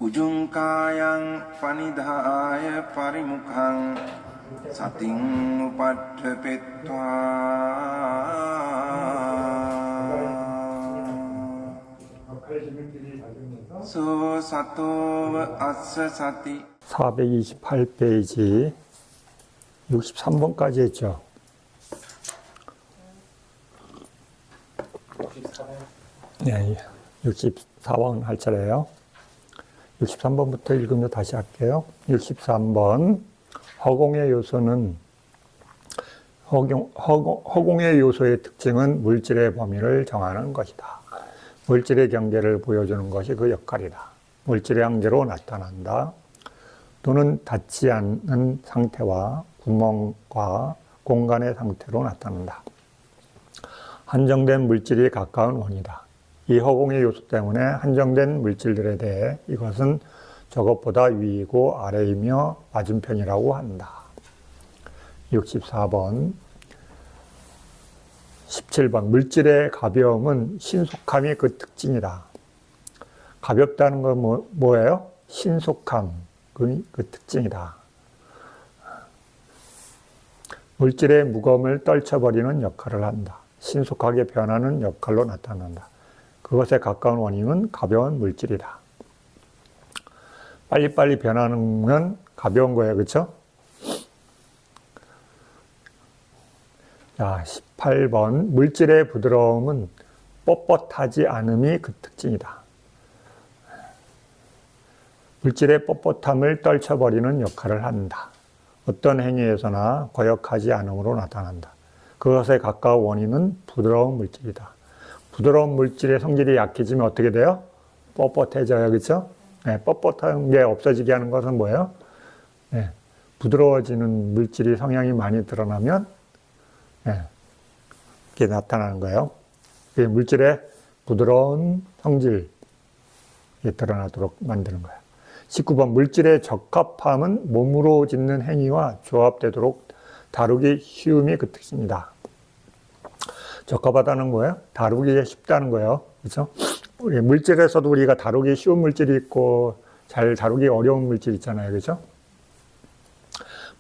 උජුංකායං පනිදාය පරිමුඛං සතින් උපට්ඨපෙත්වා සෝ සතෝව අස්ස සති 428페이지 63번까지 했죠. 네, 64번 할 차례예요. 63번부터 읽으며 다시 할게요. 63번 허공의 요소는 허공의 요소의 특징은 물질의 범위를 정하는 것이다. 물질의 경계를 보여주는 것이 그 역할이다. 물질의 한계로 나타난다. 또는 닿지 않는 상태와 구멍과 공간의 상태로 나타난다. 한정된 물질이 가까운 원이다. 이 허공의 요소 때문에 한정된 물질들에 대해 이것은 저것보다 위이고 아래이며 맞은편이라고 한다. 64번 17번 물질의 가벼움은 신속함이 그 특징이다. 가볍다는 건 뭐예요? 신속함, 그 특징이다. 물질의 무거움을 떨쳐버리는 역할을 한다. 신속하게 변하는 역할로 나타난다. 그것에 가까운 원인은 가벼운 물질이다. 빨리빨리 변하는 가벼운 거예요. 그렇죠? 자, 18번 물질의 부드러움은 뻣뻣하지 않음이 그 특징이다. 물질의 뻣뻣함을 떨쳐버리는 역할을 한다. 어떤 행위에서나 거역하지 않음으로 나타난다. 그것에 가까운 원인은 부드러운 물질이다. 부드러운 물질의 성질이 약해지면 어떻게 돼요? 뻣뻣해져요. 그렇죠? 네, 뻣뻣한 게 없어지게 하는 것은 뭐예요? 네, 부드러워지는 물질이 성향이 많이 드러나면 네, 이게 나타나는 거예요. 물질의 부드러운 성질이 드러나도록 만드는 거예요. 19번 물질의 적합함은 몸으로 짓는 행위와 조합되도록 다루기 쉬움이 그 특징이다. 적합하다는 거예요? 다루기 쉽다는 거예요. 그렇죠? 우리 물질에서도 우리가 다루기 쉬운 물질이 있고 잘 다루기 어려운 물질 있잖아요. 그렇죠?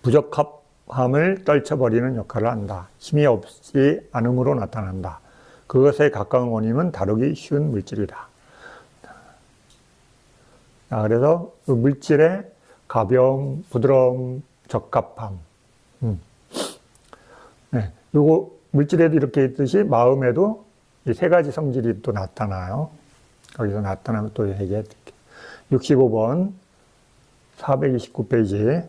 부적합함을 떨쳐버리는 역할을 한다. 힘이 없지 않음으로 나타난다. 그것에 가까운 원인은 다루기 쉬운 물질이다. 자, 그래서 그 물질의 가벼움, 부드러움, 적합함. 네, 요거 물질에도 이렇게 있듯이 마음에도 이 세 가지 성질이 또 나타나요. 거기서 나타나면 또 얘기해 드릴게요. 65번 429페이지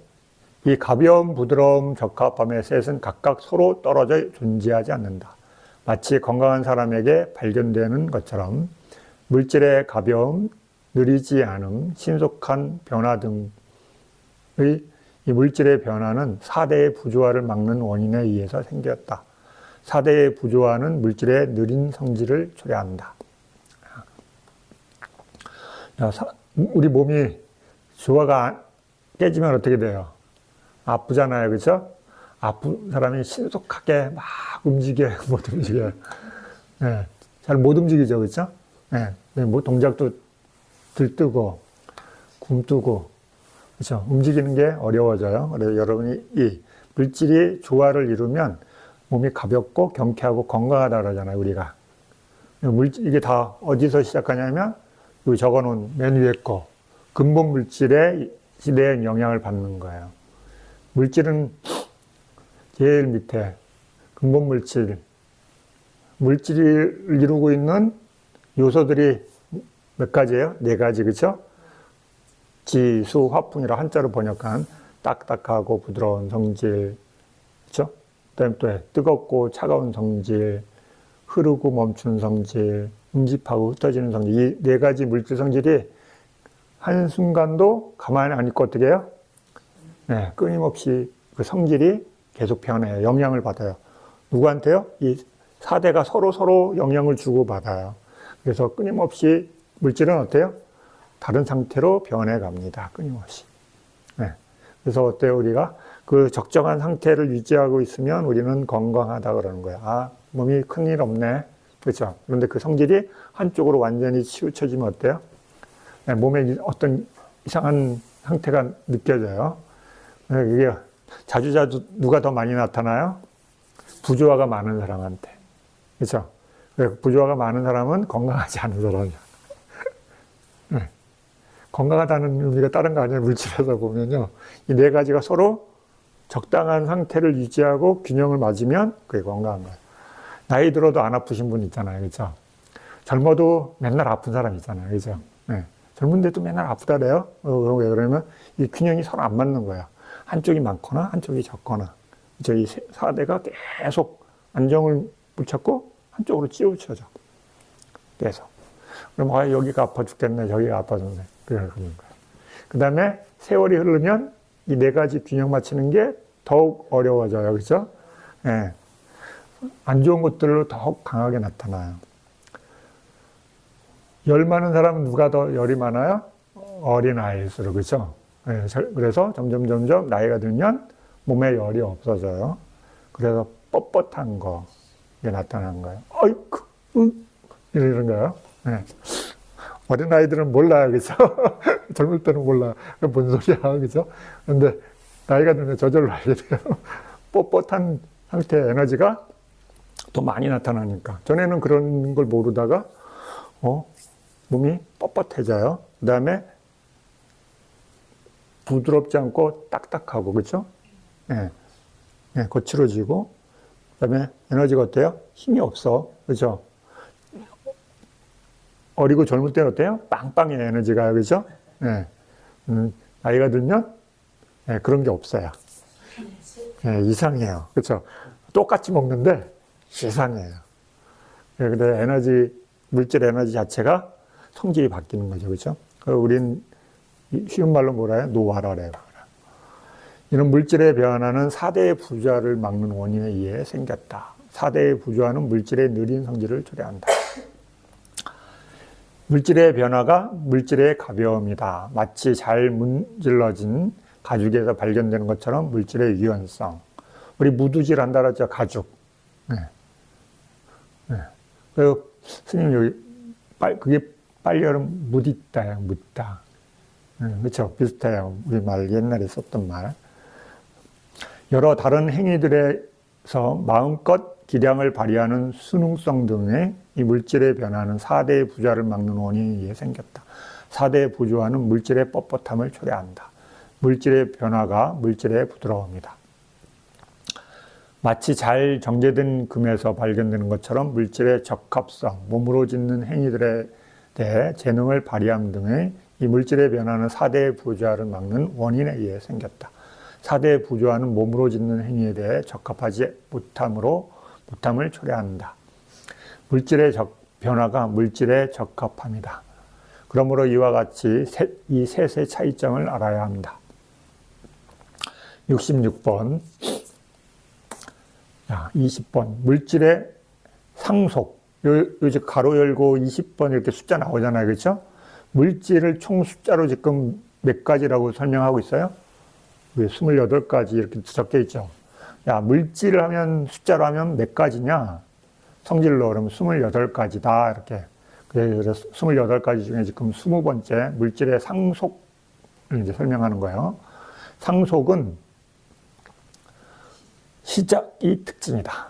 이 가벼움, 부드러움, 적합함의 셋은 각각 서로 떨어져 존재하지 않는다. 마치 건강한 사람에게 발견되는 것처럼 물질의 가벼움, 느리지 않음, 신속한 변화 등의 이 물질의 변화는 4대의 부조화를 막는 원인에 의해서 생겼다. 4대의 부조화는 물질의 느린 성질을 초래한다. 우리 몸이 조화가 깨지면 어떻게 돼요? 아프잖아요. 그렇죠? 아픈 사람이 신속하게 막 움직여요. 못 움직여요. 네, 잘 못 움직이죠. 그렇죠? 네, 뭐 동작도 들뜨고 굼뜨고 그렇죠? 움직이는 게 어려워져요. 그래서 여러분이 이 물질이 조화를 이루면 몸이 가볍고 경쾌하고 건강하다 그러잖아요, 우리가. 이게 다 어디서 시작하냐면, 여기 적어 놓은 맨 위에 거, 근본 물질에 대한 영향을 받는 거예요. 물질은 제일 밑에, 근본 물질을 이루고 있는 요소들이 몇 가지예요? 4가지, 그쵸? 지, 수, 화풍이라 한자로 번역한 딱딱하고 부드러운 성질, 그쵸? 그다음에 또 뜨겁고 차가운 성질, 흐르고 멈추는 성질, 응집하고 흩어지는 성질. 이 4가지 물질 성질이 한순간도 가만히 안 있고 어떻게 해요? 네, 끊임없이 그 성질이 계속 변해요. 영향을 받아요. 누구한테요? 이 4대가 서로 영향을 주고받아요. 그래서 끊임없이 물질은 어때요? 다른 상태로 변해갑니다. 끊임없이. 네. 그래서 어때요? 우리가 그 적정한 상태를 유지하고 있으면 우리는 건강하다 그러는 거야. 아, 몸이 큰일 없네. 그렇죠? 그런데 그 성질이 한쪽으로 완전히 치우쳐지면 어때요? 네, 몸에 어떤 이상한 상태가 느껴져요. 이게 자주자주 누가 더 많이 나타나요? 부조화가 많은 사람한테. 그렇죠? 부조화가 많은 사람은 건강하지 않은 사람이야. 네. 건강하다는 의미가 다른 거 아니에요. 물질에서 보면요. 이 네 가지가 서로 적당한 상태를 유지하고 균형을 맞으면 그게 건강한 거예요. 나이 들어도 안 아프신 분 있잖아요. 그렇죠? 젊어도 맨날 아픈 사람 있잖아요. 그렇죠? 네. 젊은데도 맨날 아프다래요. 왜 그러면 이 균형이 서로 안 맞는 거예요. 한쪽이 많거나 한쪽이 적거나. 이 사대가 계속 안정을 못 찾고 한쪽으로 치우쳐져. 계속. 그럼 여기가 아파 죽겠네, 저기가 아파 죽네. 그러는 거예요. 그 다음에 세월이 흐르면 이 네 가지 균형 맞추는 게 더욱 어려워져요. 그렇죠? 예. 안 좋은 것들로 더욱 강하게 나타나요. 열 많은 사람은 누가 더 열이 많아요? 어린아이일수록. 그렇죠? 예. 그래서 점점 나이가 들면 몸에 열이 없어져요. 그래서 뻣뻣한 거, 이게 나타나는 거예요. 어이쿠, 이런 거예요. 네. 어린아이들은 몰라요. 그죠? 젊을 때는 몰라. 뭔 소리야. 그죠? 근데 나이가 들면 저절로 알게 돼요. 뻣뻣한 상태의 에너지가 더 많이 나타나니까. 전에는 그런 걸 모르다가, 몸이 뻣뻣해져요. 그 다음에 부드럽지 않고 딱딱하고, 그죠? 예. 예, 거칠어지고, 그 다음에 에너지가 어때요? 힘이 없어. 그죠? 어리고 젊을 때는 어때요? 빵빵해, 에너지가. 그죠? 예. 나이가 들면, 예, 그런 게 없어요. 예, 이상해요. 그죠? 똑같이 먹는데, 이상해요. 예, 근데 물질 에너지 자체가 성질이 바뀌는 거죠. 그죠? 우린 쉬운 말로 뭐라 해요? 노화라래요. 이런 물질의 변화는 4대의 부조화를 막는 원인에 의해 생겼다. 4대의 부조화는 물질의 느린 성질을 초래한다. 물질의 변화가 물질의 가벼움이다. 마치 잘 문질러진 가죽에서 발견되는 것처럼 물질의 유연성. 우리 무두질 한다 그랬죠? 가죽. 네. 네. 그리고 스님 여기 그게 빨리어는 묻있다예요. 묻다. 그렇죠? 비슷해요. 우리말 옛날에 썼던 말. 여러 다른 행위들에서 마음껏 기량을 발휘하는 수능성 등의 이 물질의 변화는 4대의 부조화를 막는 원인에 의해 생겼다. 4대의 부조화는 물질의 뻣뻣함을 초래한다. 물질의 변화가 물질의 부드러움이다. 마치 잘 정제된 금에서 발견되는 것처럼 물질의 적합성, 몸으로 짓는 행위들에 대해 재능을 발휘함 등의 이 물질의 변화는 4대의 부조화를 막는 원인에 의해 생겼다. 4대의 부조화는 몸으로 짓는 행위에 대해 적합하지 못함을 초래한다. 물질의 변화가 물질의 적합함이다. 그러므로 이와 같이 이 셋의 차이점을 알아야 합니다. 66번. 20번. 물질의 상속. 요즘 가로 열고 20번 이렇게 숫자 나오잖아요. 그렇죠? 물질을 총 숫자로 지금 몇 가지라고 설명하고 있어요? 28가지 이렇게 적혀 있죠. 물질을 하면, 숫자로 하면 몇 가지냐? 성질로 그러면 28가지다. 이렇게. 그래서 28가지 중에 지금 20번째 물질의 상속을 이제 설명하는 거예요. 상속은 시작이 특징이다.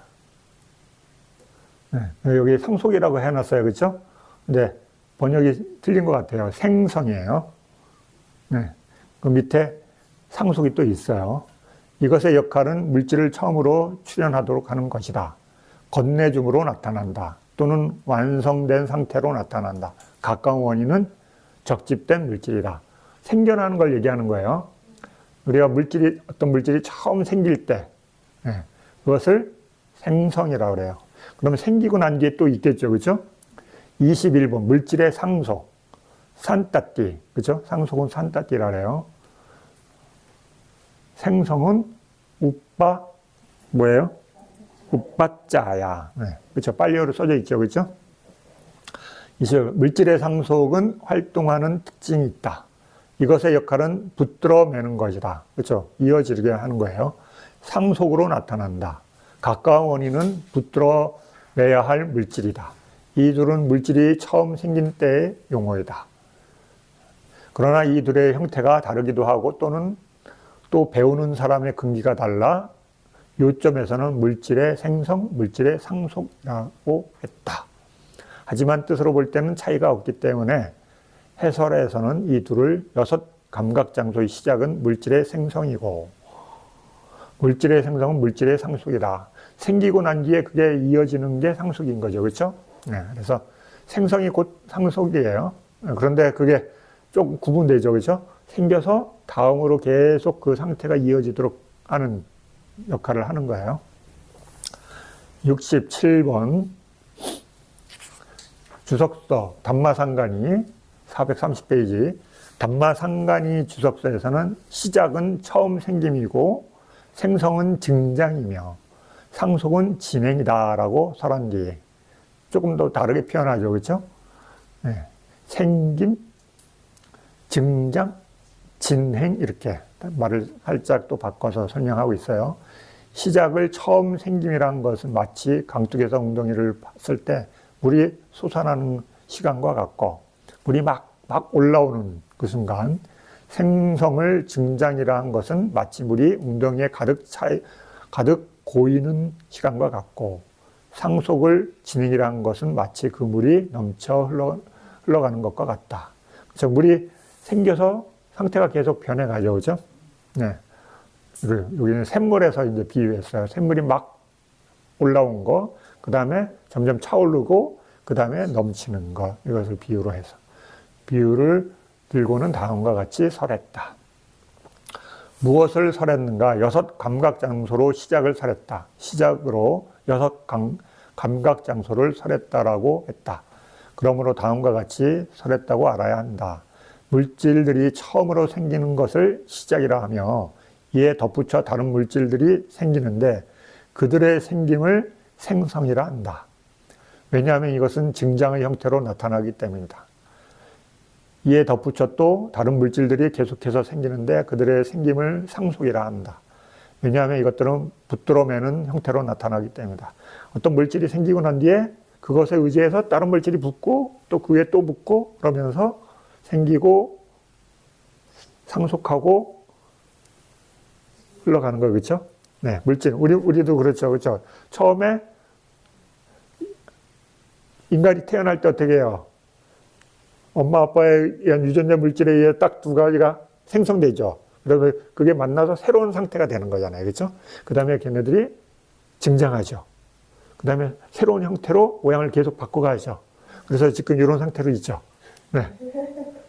네, 여기 상속이라고 해놨어요. 그렇죠? 근데 번역이 틀린 것 같아요. 생성이에요. 네, 그 밑에 상속이 또 있어요. 이것의 역할은 물질을 처음으로 출현하도록 하는 것이다. 건네줌으로 나타난다. 또는 완성된 상태로 나타난다. 가까운 원인은 적집된 물질이다. 생겨나는 걸 얘기하는 거예요. 우리가 어떤 물질이 처음 생길 때, 그것을 생성이라고 그래요. 그러면 생기고 난 뒤에 또 있겠죠. 그죠? 21번, 물질의 상속. 산따띠. 그죠? 상속은 산따띠라고 그래요. 생성은 뭐예요? 우빠짜야. 그렇죠. 빨리어로 써져 있죠. 그렇죠? 물질의 상속은 활동하는 특징이 있다. 이것의 역할은 붙들어매는 것이다. 그렇죠? 이어지게 하는 거예요. 상속으로 나타난다. 가까운 원인은 붙들어매야 할 물질이다. 이 둘은 물질이 처음 생긴 때의 용어이다. 그러나 이 둘의 형태가 다르기도 하고 또는 또 배우는 사람의 근기가 달라 요점에서는 물질의 생성, 물질의 상속이라고 했다. 하지만 뜻으로 볼 때는 차이가 없기 때문에 해설에서는 이 둘을 여섯 감각장소의 시작은 물질의 생성이고 물질의 생성은 물질의 상속이다. 생기고 난 뒤에 그게 이어지는 게 상속인 거죠. 그렇죠? 네, 그래서 생성이 곧 상속이에요. 그런데 그게 좀 구분되죠. 그렇죠? 생겨서 다음으로 계속 그 상태가 이어지도록 하는 역할을 하는 거예요. 67번 주석서 담마상간이 430페이지 담마상간이 주석서에서는 시작은 처음 생김이고 생성은 증장이며 상속은 진행이다라고 설한뒤 조금 더 다르게 표현하죠. 그렇죠? 네. 생김, 증장, 진행 이렇게 말을 살짝 또 바꿔서 설명하고 있어요. 시작을 처음 생김이라는 것은 마치 강둑에서 웅덩이를 봤을 때 물이 솟아나는 시간과 같고 물이 막 올라오는 그 순간 생성을 증장이라는 것은 마치 물이 웅덩이에 가득 고이는 시간과 같고 상속을 진행이라는 것은 마치 그 물이 넘쳐 흘러가는 것과 같다. 그래서 물이 생겨서 상태가 계속 변해가죠. 그죠? 네. 여기는 샘물에서 이제 비유했어요. 샘물이 막 올라온 거, 그 다음에 점점 차오르고, 그 다음에 넘치는 거, 이것을 비유로 해서. 비유를 들고는 다음과 같이 설했다. 무엇을 설했는가? 여섯 감각장소로 시작을 설했다. 시작으로 여섯 감각장소를 설했다라고 했다. 그러므로 다음과 같이 설했다고 알아야 한다. 물질들이 처음으로 생기는 것을 시작이라 하며 이에 덧붙여 다른 물질들이 생기는데 그들의 생김을 생성이라 한다. 왜냐하면 이것은 증장의 형태로 나타나기 때문이다. 이에 덧붙여 또 다른 물질들이 계속해서 생기는데 그들의 생김을 상속이라 한다. 왜냐하면 이것들은 붙들어 매는 형태로 나타나기 때문이다. 어떤 물질이 생기고 난 뒤에 그것에 의지해서 다른 물질이 붙고 또 그 위에 또 붙고 그러면서 생기고 상속하고 흘러가는 거 그렇죠? 네, 물질 우리도 그렇죠, 그렇죠? 처음에 인간이 태어날 때 어떻게 해요? 엄마 아빠에 의한 유전자 물질에 의해 딱 두 가지가 생성되죠. 그러면 그게 만나서 새로운 상태가 되는 거잖아요, 그렇죠? 그 다음에 걔네들이 증장하죠. 그 다음에 새로운 형태로 모양을 계속 바꿔가죠. 그래서 지금 이런 상태로 있죠. 네.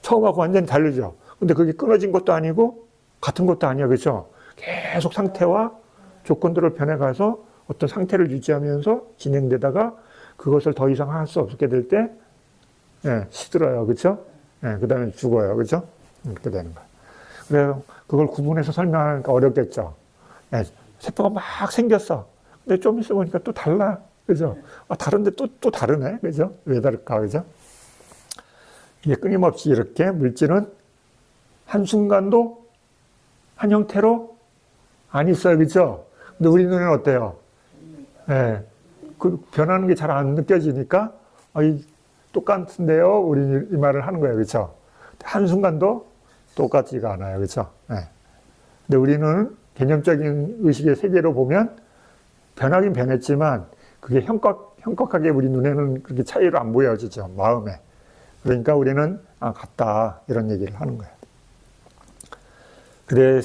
처음하고 완전히 다르죠. 근데 그게 끊어진 것도 아니고 같은 것도 아니야, 그렇죠? 계속 상태와 조건들을 변해가서 어떤 상태를 유지하면서 진행되다가 그것을 더 이상 할 수 없게 될 때 시들어요, 그렇죠? 그 다음에 죽어요, 그렇죠? 이렇게 되는 거예요. 그래서 그걸 구분해서 설명하니까 어렵겠죠. 세포가 막 생겼어. 근데 좀 있어 보니까 또 달라, 그죠? 다른데 또 다르네, 그죠? 왜 다를까, 그죠? 이게 끊임없이 이렇게 물질은 한순간도 한 형태로 안 있어요, 그죠? 근데 우리 눈에는 어때요? 그 변하는 게 잘 안 느껴지니까, 똑같은데요? 우리 이 말을 하는 거예요, 그죠? 한순간도 똑같지가 않아요, 그죠? 근데 우리는 개념적인 의식의 세계로 보면 변하긴 변했지만 그게 형격하게 우리 눈에는 그렇게 차이로 안 보여지죠, 마음에. 그러니까 우리는 같다 이런 얘기를 하는 거예요. 그들의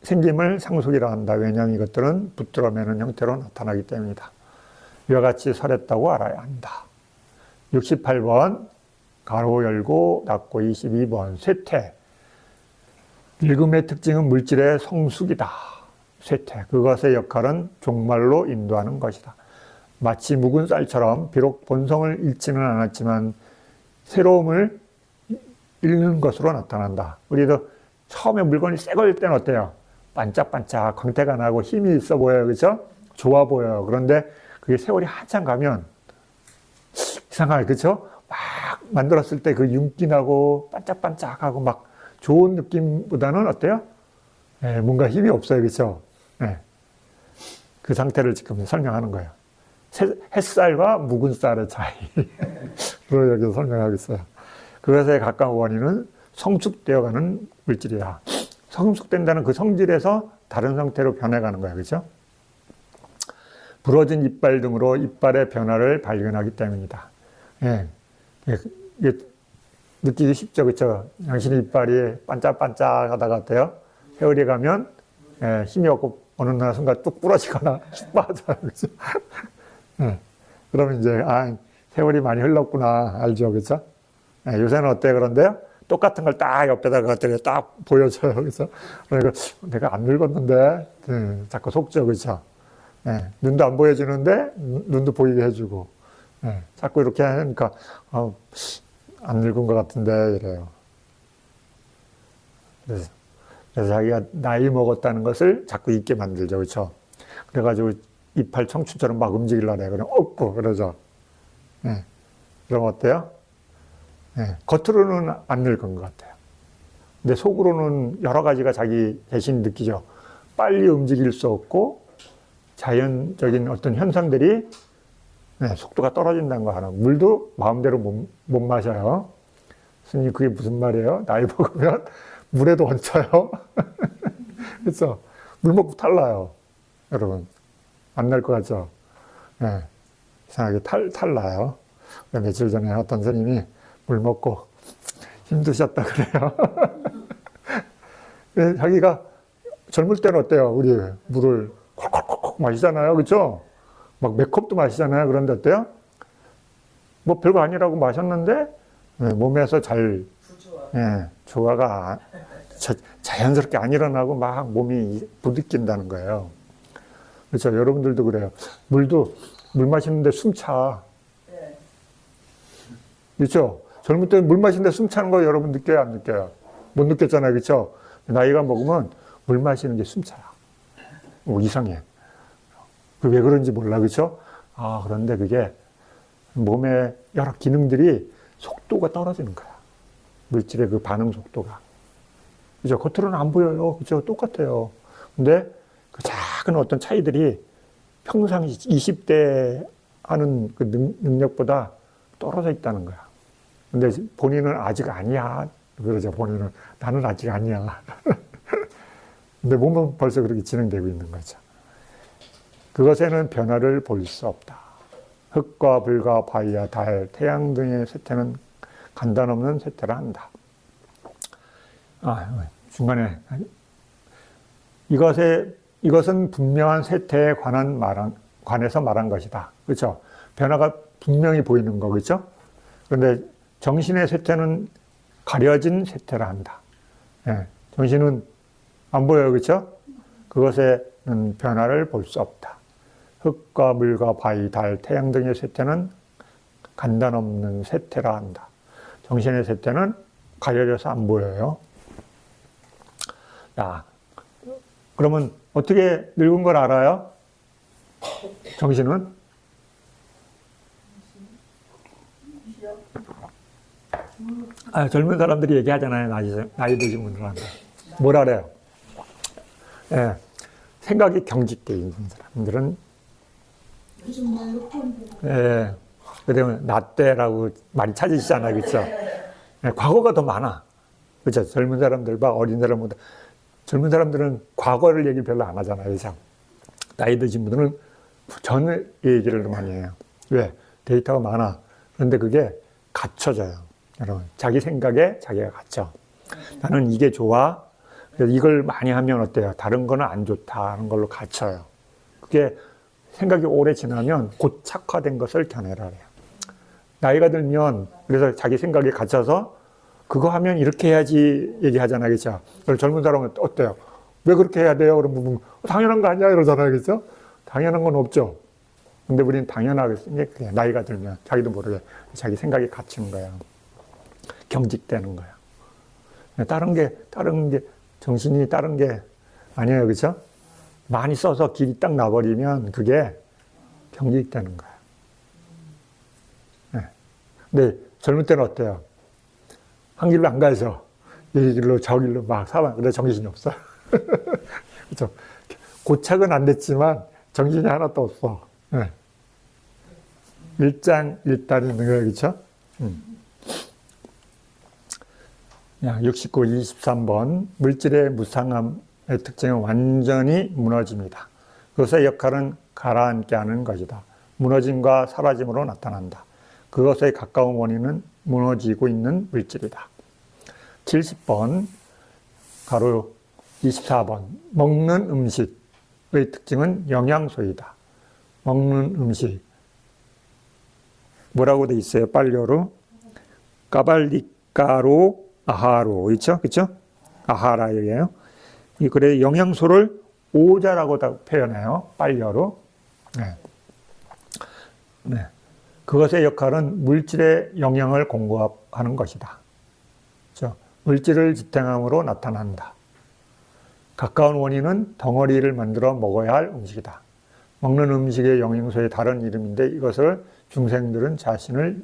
생김을 상속이라 한다. 왜냐하면 이것들은 붙들어 매는 형태로 나타나기 때문이다. 이와 같이 설했다고 알아야 한다. 68번 가로 열고 닫고 22번 쇠퇴. 일금의 특징은 물질의 성숙이다. 쇠퇴. 그것의 역할은 종말로 인도하는 것이다. 마치 묵은 쌀처럼 비록 본성을 잃지는 않았지만 새로움을 잃는 것으로 나타난다. 우리도 처음에 물건이 새 거일 때는 어때요? 반짝반짝 광택가 나고 힘이 있어 보여요. 그렇죠? 좋아 보여요. 그런데 그게 세월이 한참 가면 이상하게, 그렇죠? 막 만들었을 때 그 윤기 나고 반짝반짝하고 막 좋은 느낌보다는 어때요? 뭔가 힘이 없어요. 그렇죠? 그 상태를 지금 설명하는 거예요. 햇살과 묵은 쌀의 차이로 여기서 설명하고 있어요. 그것에 가까운 원인은 성숙되어가는 물질이다. 성숙된다는 그 성질에서 다른 형태로 변해가는 거야, 그렇죠? 부러진 이빨 등으로 이빨의 변화를 발견하기 때문이다. 예, 이게 느끼기 쉽죠, 그렇죠? 당신의 이빨이 반짝반짝하다가 어때요? 세월이 가면 힘이 없고 어느 날 순간 뚝 부러지거나 쑥 빠져요, 그렇죠? 예, 그러면 이제 세월이 많이 흘렀구나 알죠, 그렇죠? 요새는 어때 그런데요? 똑같은 걸 딱 옆에다가 딱 보여줘요, 그렇죠? 그러니까 내가 안 늙었는데 자꾸 속죠, 그렇죠? 눈도 안 보여주는데 눈도 보이게 해주고 자꾸 이렇게 하니까 안 늙은 것 같은데 이래요. 그래서 자기가 나이 먹었다는 것을 자꾸 잊게 만들죠, 그렇죠? 그래가지고 이빨 청춘처럼 막 움직이려고 해요. 그럼 없고 그러죠. 그럼 어때요? 겉으로는 안 늙은 것 같아요. 근데 속으로는 여러 가지가 자기 자신 느끼죠. 빨리 움직일 수 없고 자연적인 어떤 현상들이 속도가 떨어진다는 거 하나. 물도 마음대로 못 마셔요. 스님 그게 무슨 말이에요? 나이 먹으면 물에도 얹혀요. 그래서 물 먹고 탈나요. 여러분 안 날 것 같죠? 이상하게 탈나요. 며칠 전에 어떤 스님이 물 먹고 힘드셨다 그래요. 자기가 젊을 때는 어때요? 우리 물을 콕콕콕 마시잖아요. 그렇죠? 막 몇 컵도 마시잖아요. 그런데 어때요? 뭐 별거 아니라고 마셨는데 몸에서 잘 조화가 자연스럽게 안 일어나고 막 몸이 부딪힌다는 거예요. 그렇죠? 여러분들도 그래요. 물 마시는데 숨 차. 그렇죠? 젊을 때 물 마시는데 숨 차는 거 여러분 느껴요, 안 느껴요? 못 느꼈잖아요, 그렇죠? 나이가 먹으면 물 마시는 게 숨 차요. 이상해. 왜 그런지 몰라, 그렇죠? 그런데 그게 몸의 여러 기능들이 속도가 떨어지는 거야. 물질의 그 반응 속도가. 그죠? 겉으로는 안 보여요. 그죠? 똑같아요. 근데 그 작은 어떤 차이들이 평상시 20대 하는 그 능력보다 떨어져 있다는 거야. 근데 본인은 아직 아니야. 그러죠. 본인은. 나는 아직 아니야. 근데 몸은 벌써 그렇게 진행되고 있는 거죠. 그것에는 변화를 볼 수 없다. 흙과 불과 바위와 달, 태양 등의 쇠퇴는 간단 없는 쇠퇴라 한다. 중간에 이것은 분명한 쇠퇴에 관해서 말한 것이다. 그렇죠? 변화가 분명히 보이는 거, 그렇죠? 그런데 정신의 쇠퇴는 가려진 쇠퇴라 한다. 정신은 안 보여요, 그렇죠? 그것에는 변화를 볼 수 없다. 흙과 물과 바위, 달, 태양 등의 쇠퇴는 간단 없는 쇠퇴라 한다. 정신의 쇠퇴는 가려져서 안 보여요. 그러면 어떻게 늙은 걸 알아요? 정신은? 젊은 사람들이 얘기하잖아요. 나이 드신 분들한테. 뭘 알아요? 생각이 경직되어 있는 사람들은 그러면 나 때라고 많이 찾으시잖아요. 그렇죠? 과거가 더 많아. 그렇죠? 젊은 사람들과 어린 사람보다 젊은 사람들은 과거를 얘기 별로 안 하잖아요. 그렇죠? 나이 드신 분들은 전의 얘기를 많이 해요. 왜? 데이터가 많아. 그런데 그게 갇혀져요. 여러분, 자기 생각에 자기가 갇혀. 나는 이게 좋아. 그래서 이걸 많이 하면 어때요? 다른 거는 안 좋다는 걸로 갇혀요. 그게 생각이 오래 지나면 곧 착화된 것을 견해라 해요. 나이가 들면 그래서 자기 생각에 갇혀서 그거 하면 이렇게 해야지 얘기하잖아요. 그렇죠? 그래서 젊은 사람은 어때요? 왜 그렇게 해야 돼요? 그러면 당연한 거 아니야? 이러잖아요. 그렇죠? 당연한 건 없죠. 근데 우리는 당연하게 생각해. 나이가 들면 자기도 모르게 자기 생각에 갇히는 거예요. 경직되는 거예요. 다른 게 정신이 다른 게 아니에요. 그렇죠? 많이 써서 길이 딱 나버리면 그게 경직되는 거예요. 근데 젊을 때는 어때요? 한 길로 안 가죠. 이 길로 저 길로 막 사방. 근데 정신이 없어요. 그렇죠? 고착은 안 됐지만 정신이 하나도 없어. 일장일단이 있는 거예요. 그렇죠? 69, 23번. 물질의 무상함의 특징은 완전히 무너집니다. 그것의 역할은 가라앉게 하는 것이다. 무너짐과 사라짐으로 나타난다. 그것에 가까운 원인은 무너지고 있는 물질이다. 70번, 가로 24번. 먹는 음식의 특징은 영양소이다. 먹는 음식. 뭐라고 돼 있어요? 빨려로. 까발리까로 아하로. 그렇죠? 그렇죠? 아하라예요. 이 글에 영양소를 오자라고 다 표현해요. 빨려로. 네. 네. 그것의 역할은 물질의 영양을 공급하는 것이다. 그렇죠? 물질을 지탱함으로 나타난다. 가까운 원인은 덩어리를 만들어 먹어야 할 음식이다. 먹는 음식의 영양소의 다른 이름인데 이것을 중생들은 자신을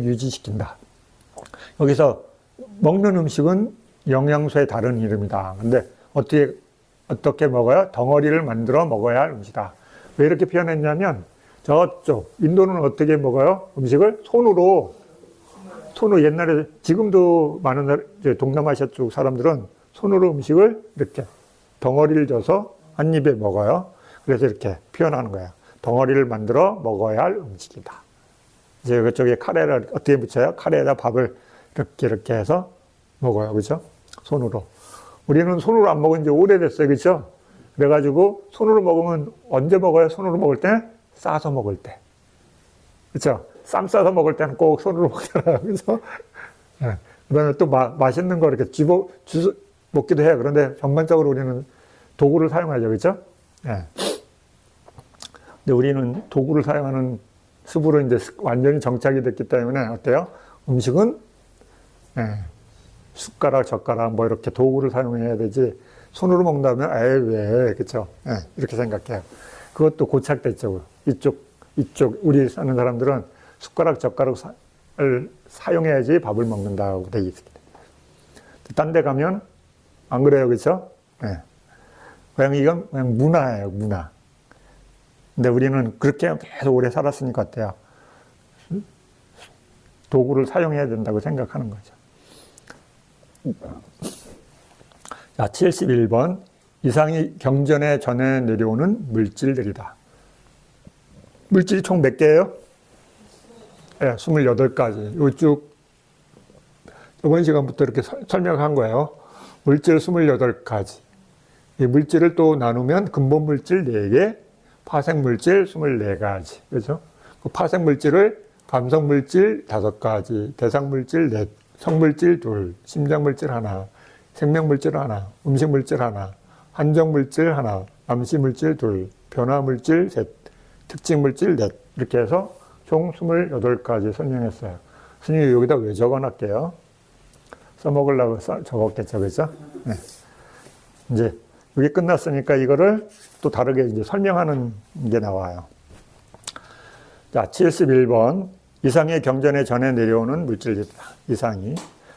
유지시킨다. 여기서 먹는 음식은 영양소의 다른 이름이다. 근데 어떻게 먹어요? 덩어리를 만들어 먹어야 할 음식이다. 왜 이렇게 표현했냐면 저쪽 인도는 어떻게 먹어요? 음식을 손으로 옛날에 지금도 많은 동남아시아 쪽 사람들은 손으로 음식을 이렇게 덩어리를 져서 한 입에 먹어요. 그래서 이렇게 표현하는 거예요. 덩어리를 만들어 먹어야 할 음식이다. 이제 그쪽에 카레를 어떻게 붙여요? 카레에다 밥을 이렇게 해서 먹어요. 그렇죠? 손으로. 우리는 손으로 안 먹은 지 오래됐어요. 그렇죠? 그래가지고 손으로 먹으면 언제 먹어요? 손으로 먹을 때? 싸서 먹을 때. 그렇죠? 쌈 싸서 먹을 때는 꼭 손으로 먹잖아요. 그래서 네. 그다음에 또 맛있는 거 이렇게 주워 먹기도 해요. 그런데 전반적으로 우리는 도구를 사용하죠. 그렇죠? 네. 근데 우리는 도구를 사용하는 습으로 이제 완전히 정착이 됐기 때문에 어때요? 음식은 네. 숟가락, 젓가락 뭐 이렇게 도구를 사용해야 되지 손으로 먹는다면 에이 왜 그렇죠? 네. 이렇게 생각해요. 그것도 고착됐죠. 이쪽 우리 사는 사람들은 숟가락, 젓가락을 사용해야지 밥을 먹는다고 돼 있습니다. 딴 데 가면 안 그래요. 그렇죠? 네. 이건 그냥 문화예요. 문화. 근데 우리는 그렇게 계속 오래 살았으니까 어때요? 도구를 사용해야 된다고 생각하는 거죠. 자, 71번. 이상이 경전에 전해 내려오는 물질들이다. 물질이 총 몇 개예요? 네, 28가지. 요쭉 이번 시간부터 이렇게 설명한 거예요. 물질 28가지. 이 물질을 또 나누면 근본 물질 4개, 파생 물질 24가지. 그렇죠? 그 파생 물질을 감성 물질 5가지, 대상 물질 4, 성물질 2, 심장 물질 1, 생명 물질 1, 음식 물질 1, 한정 물질 1, 암시 물질 2, 변화 물질 3, 특징 물질 4. 이렇게 해서 총 28가지 설명했어요. 스님이 여기다 왜 적어놨게요? 써먹으려고 적었겠죠, 그죠? 네. 이제 이게 끝났으니까 이거를 또 다르게 이제 설명하는 게 나와요. 자, 71번. 이상의 경전에 전해 내려오는 물질이다. 이상이.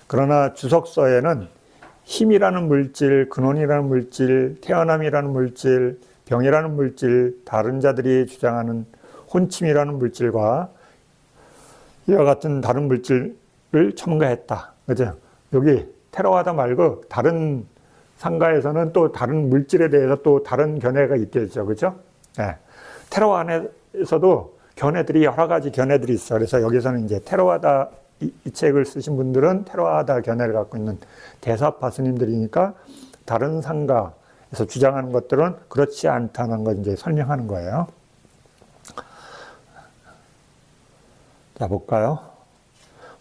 그러나 주석서에는 힘이라는 물질, 근원이라는 물질, 태어남이라는 물질, 병이라는 물질, 다른 자들이 주장하는 혼침이라는 물질과 이와 같은 다른 물질을 첨가했다. 그죠? 여기 테라와다 말고 다른 상가에서는 또 다른 물질에 대해서 또 다른 견해가 있겠죠. 그죠? 네. 테라와 안에서도 견해들이 여러 가지 견해들이 있어. 그래서 여기서는 이제 테라와다 이 책을 쓰신 분들은 테라와다 견해를 갖고 있는 대사파 스님들이니까 다른 상가에서 주장하는 것들은 그렇지 않다는 걸 이제 설명하는 거예요. 자, 볼까요?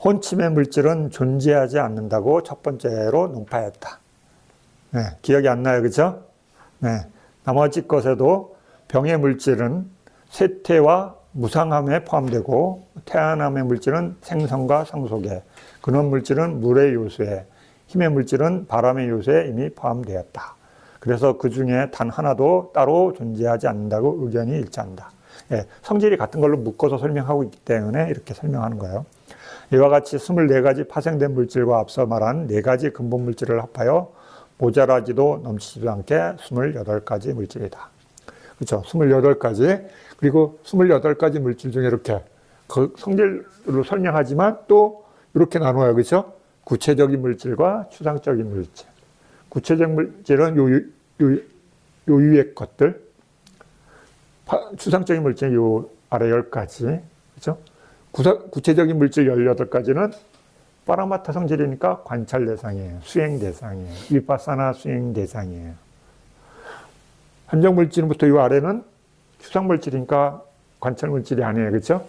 혼침의 물질은 존재하지 않는다고 첫 번째로 논파했다. 네, 기억이 안 나요, 그죠? 네, 나머지 것에도 병의 물질은 쇠퇴와 무상함에 포함되고 태어남의 물질은 생성과 상속에, 근원 물질은 물의 요소에, 힘의 물질은 바람의 요소에 이미 포함되었다. 그래서 그 중에 단 하나도 따로 존재하지 않는다고 의견이 일치한다. 예, 성질이 같은 걸로 묶어서 설명하고 있기 때문에 이렇게 설명하는 거예요. 이와 같이 24가지 파생된 물질과 앞서 말한 4가지 근본 물질을 합하여 모자라지도 넘치지도 않게 28가지 물질이다. 그렇죠? 28가지. 그리고 28가지 물질 중에 이렇게 그 성질로 설명하지만 또 이렇게 나눠요. 그렇죠? 구체적인 물질과 추상적인 물질. 구체적 물질은 요 위의 것들. 추상적인 물질은 요 아래 10가지. 그렇죠? 구체적인 물질 18가지는 파라마타 성질이니까 관찰 대상이에요. 수행 대상이에요. 위파사나 수행 대상이에요. 한정 물질부터 이 아래는 추상 물질이니까 관찰 물질이 아니에요. 그렇죠?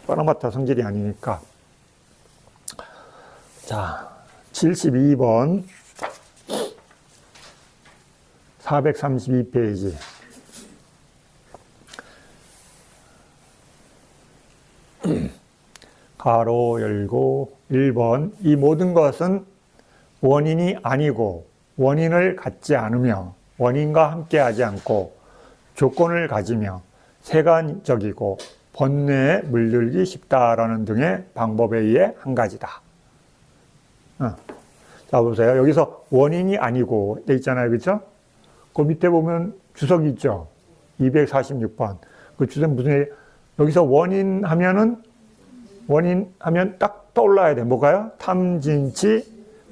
파라마타 성질이 아니니까. 자, 72번 432페이지. 가로 열고 1번 이 모든 것은 원인이 아니고 원인을 갖지 않으며 원인과 함께하지 않고 조건을 가지며 세간적이고 번뇌에 물들기 쉽다라는 등의 방법에 의해 한 가지다. 자, 보세요. 여기서 원인이 아니고 돼 있잖아요. 그렇죠? 그 밑에 보면 주석이 있죠. 246번. 그 주석 무슨 여기서 원인 하면 딱 떠올라야 돼. 뭐가요? 탐진치,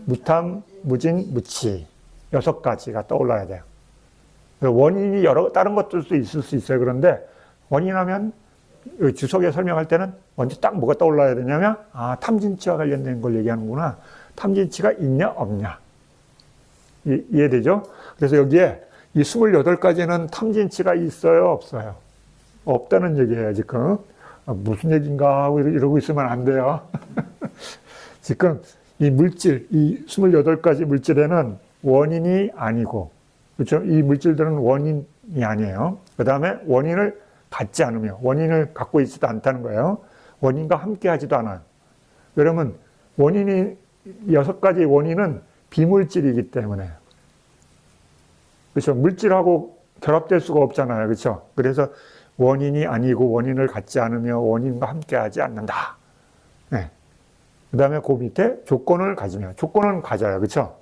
무탐, 무진, 무치. 6가지가 떠올라야 돼요. 원인이 다른 것들도 있을 수 있어요. 그런데 원인 하면 주석에 설명할 때는 먼저 딱 뭐가 떠올라야 되냐면, 탐진치와 관련된 걸 얘기하는구나. 탐진치가 있냐, 없냐. 이해되죠? 그래서 여기에 이 28가지는 탐진치가 있어요, 없어요? 없다는 얘기예요, 지금. 무슨 얘기인가 하고 이러고 있으면 안 돼요. 지금 이 물질, 이 28가지 물질에는 원인이 아니고, 그렇죠? 이 물질들은 원인이 아니에요. 그 다음에 원인을 갖지 않으며, 원인을 갖고 있지도 않다는 거예요. 원인과 함께 하지도 않아요. 여러분, 6가지 원인은 비물질이기 때문에. 그렇죠? 물질하고 결합될 수가 없잖아요. 그렇죠? 그래서 원인이 아니고 원인을 갖지 않으며 원인과 함께하지 않는다. 네. 그 다음에 그 밑에 조건을 가지며, 조건은 가져요. 그렇죠?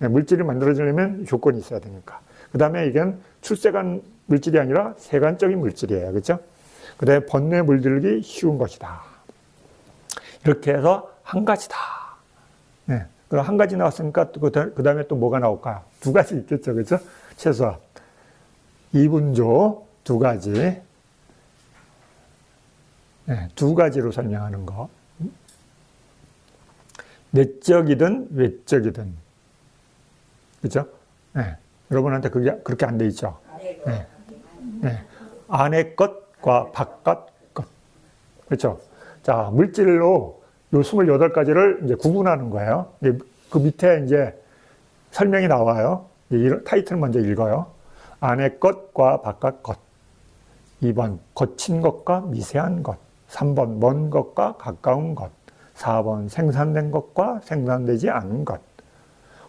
네. 물질이 만들어지려면 조건이 있어야 되니까. 그 다음에 이건 출세간 물질이 아니라 세간적인 물질이에요. 그렇죠? 그 다음에 번뇌에 물들기 쉬운 것이다. 이렇게 해서 한 가지다. 네. 그럼 한 가지 나왔으니까 그 다음에 또 뭐가 나올까요? 2가지 있겠죠. 그렇죠? 최소한. 이분조 2가지. 네, 2가지로 설명하는 거. 내적이든 외적이든. 그죠? 네. 여러분한테 그렇게 안 돼 있죠? 네. 네. 안의 것과 바깥 것. 그렇죠? 자, 물질로 요 28가지를 이제 구분하는 거예요. 그 밑에 이제 설명이 나와요. 이런 타이틀 먼저 읽어요. 안의 것과 바깥 것. 2번, 거친 것과 미세한 것. 3번, 먼 것과 가까운 것. 4번, 생산된 것과 생산되지 않은 것.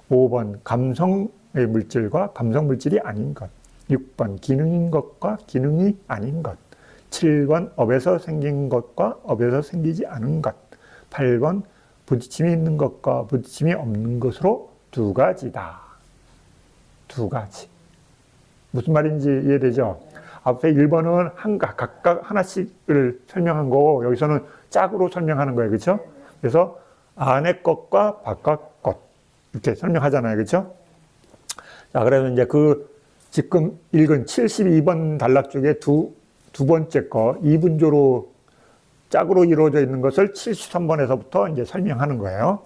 5번, 감성의 물질과 감성 물질이 아닌 것. 6번, 기능인 것과 기능이 아닌 것. 7번, 업에서 생긴 것과 업에서 생기지 않은 것. 8번, 부딪힘이 있는 것과 부딪힘이 없는 것으로 2가지다. 2가지. 무슨 말인지 이해되죠? 앞에 1번은 각각 하나씩을 설명한 거고, 여기서는 짝으로 설명하는 거예요. 그렇죠? 그래서 안의 것과 바깥 것. 이렇게 설명하잖아요. 그렇죠? 자, 그래서 이제 지금 읽은 72번 단락 중에 두 번째 거, 이분조로 짝으로 이루어져 있는 것을 73번에서부터 이제 설명하는 거예요.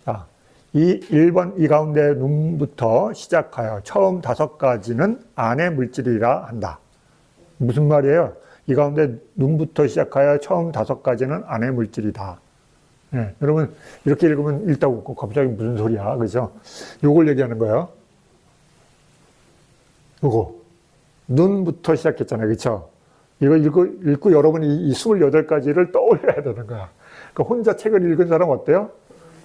자, 이 1번, 이 가운데 눈부터 시작하여 처음 5가지는 안의 물질이라 한다. 무슨 말이에요? 이 가운데 눈부터 시작하여 처음 5가지는 안의 물질이다. 네, 여러분, 이렇게 읽으면 읽다 웃고 갑자기 무슨 소리야. 그죠? 요걸 얘기하는 거예요. 요거. 눈부터 시작했잖아요. 그쵸? 이거 읽고 여러분이 이 28가지를 떠올려야 되는 거야. 그러니까 혼자 책을 읽은 사람 어때요?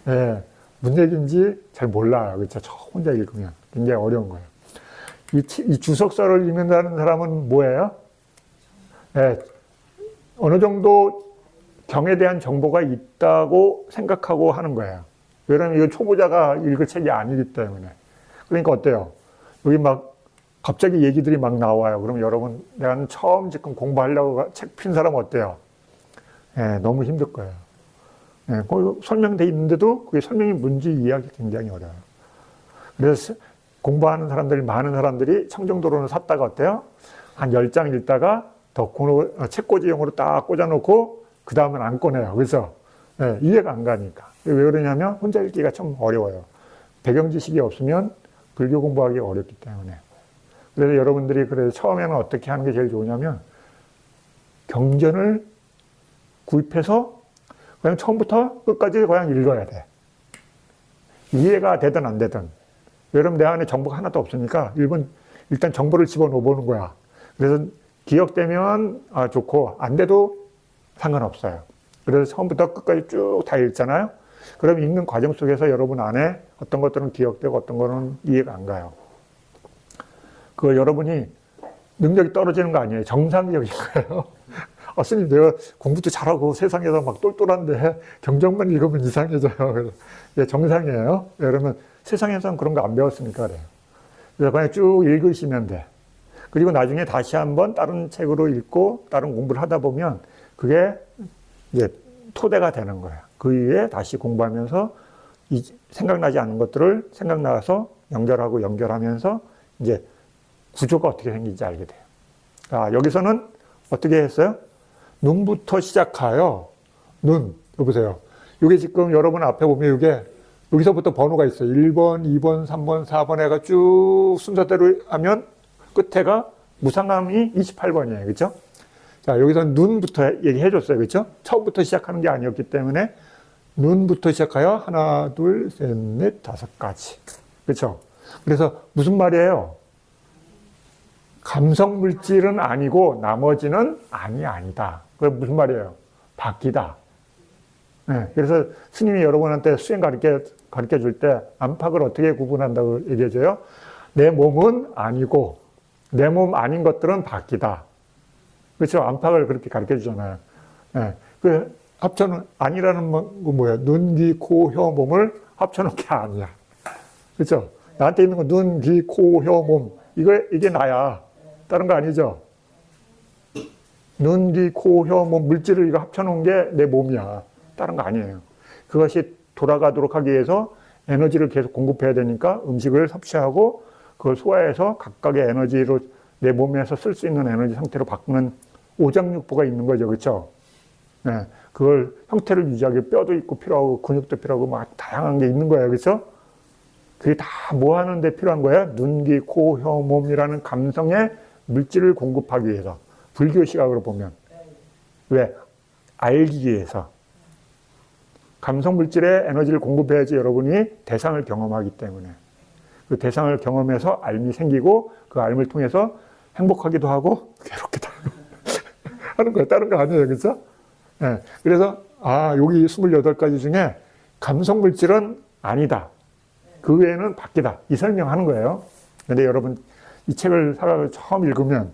네, 무슨 얘기인지 잘 몰라요. 그쵸? 혼자 읽으면 굉장히 어려운 거예요. 이 주석서를 읽는다는 사람은 뭐예요? 네, 어느 정도 경에 대한 정보가 있다고 생각하고 하는 거예요. 왜냐하면 이거 초보자가 읽을 책이 아니기 때문에. 그러니까 어때요? 여기 갑자기 얘기들이 막 나와요. 그럼 여러분, 내가 처음 지금 공부하려고 책 핀 사람 어때요? 예, 너무 힘들 거예요. 예, 거기 설명돼 있는데도 그게 설명이 뭔지 이해하기 굉장히 어려워요. 그래서 공부하는 사람들이, 많은 사람들이 청정도론을 샀다가 어때요? 한 10장 읽다가 책꽂이용으로 딱 꽂아놓고 그 다음은 안 꺼내요. 그래서 예, 이해가 안 가니까. 왜 그러냐면 혼자 읽기가 좀 어려워요. 배경 지식이 없으면 불교 공부하기 어렵기 때문에. 그래서 여러분들이 그래서 처음에는 어떻게 하는 게 제일 좋으냐면 경전을 구입해서 그냥 처음부터 끝까지 그냥 읽어야 돼. 이해가 되든 안 되든. 여러분 내 안에 정보가 하나도 없으니까 일단 정보를 집어넣어 보는 거야. 그래서 기억되면 좋고 안 돼도 상관없어요. 그래서 처음부터 끝까지 쭉 다 읽잖아요. 그럼 읽는 과정 속에서 여러분 안에 어떤 것들은 기억되고 어떤 거는 이해가 안 가요. 그 여러분이 능력이 떨어지는 거 아니에요. 정상적인 거예요. 스님 내가 공부도 잘하고 세상에서 막 똘똘한데 경전만 읽으면 이상해져요. 예, 정상이에요. 여러분 세상에서는 그런 거 안 배웠으니까 그래요. 그래서 그냥 쭉 읽으시면 돼. 그리고 나중에 다시 한번 다른 책으로 읽고 다른 공부를 하다 보면 그게 이제 토대가 되는 거예요. 그 이후에 다시 공부하면서 생각나지 않은 것들을 생각나서 연결하면서 이제 구조가 어떻게 생긴지 알게 돼요. 여기서는 어떻게 했어요? 눈부터 시작하여 눈, 이거 보세요. 이게 지금 여러분 앞에 보면 여기서부터 번호가 있어요. 1번, 2번, 3번, 4번 해가 쭉 순서대로 하면 끝에가 무상함이 28번이에요. 그렇죠? 자, 여기서 눈부터 얘기해 줬어요. 그렇죠? 처음부터 시작하는 게 아니었기 때문에 눈부터 시작하여 하나, 둘, 셋, 넷, 5가지. 그렇죠? 그래서 무슨 말이에요? 감성 물질은 아니고 나머지는 아니다. 그게 무슨 말이에요? 바뀌다. 네, 그래서 스님이 여러분한테 수행 가르쳐 줄 때 안팎을 어떻게 구분한다고 얘기해줘요? 내 몸은 아니고 내 몸 아닌 것들은 바뀌다. 그렇죠? 안팎을 그렇게 가르쳐 주잖아요. 네, 그 합쳐놓은 아니라는 건 뭐예요? 눈, 귀, 코, 혀, 몸을 합쳐놓은 게 아니야. 그렇죠? 나한테 있는 건 눈, 귀, 코, 혀, 몸 이게 나야. 다른 거 아니죠? 눈, 귀, 코, 혀, 몸 물질을 이거 합쳐놓은 게 내 몸이야. 다른 거 아니에요. 그것이 돌아가도록 하기 위해서 에너지를 계속 공급해야 되니까 음식을 섭취하고 그걸 소화해서 각각의 에너지로 내 몸에서 쓸 수 있는 에너지 상태로 바꾸는 오장육부가 있는 거죠. 그렇죠? 네, 그걸 형태를 유지하기 뼈도 있고 필요하고 근육도 필요하고 막 다양한 게 있는 거예요. 그렇죠? 그게 다 뭐 하는데 필요한 거예요? 눈, 귀, 코, 혀, 몸이라는 감성의 물질을 공급하기 위해서. 불교 시각으로 보면. 왜? 알기 위해서. 감성 물질에 에너지를 공급해야지 여러분이 대상을 경험하기 때문에. 그 대상을 경험해서 알미 생기고 그 알을 통해서 행복하기도 하고 괴롭기도 하고 하는 거예요. 다른 거 아니에요. 그렇죠? 네. 그래서 여기 28가지 중에 감성 물질은 아니다. 그 외에는 바뀌다. 이 설명하는 거예요. 근데 여러분 이 책을 사가지고 처음 읽으면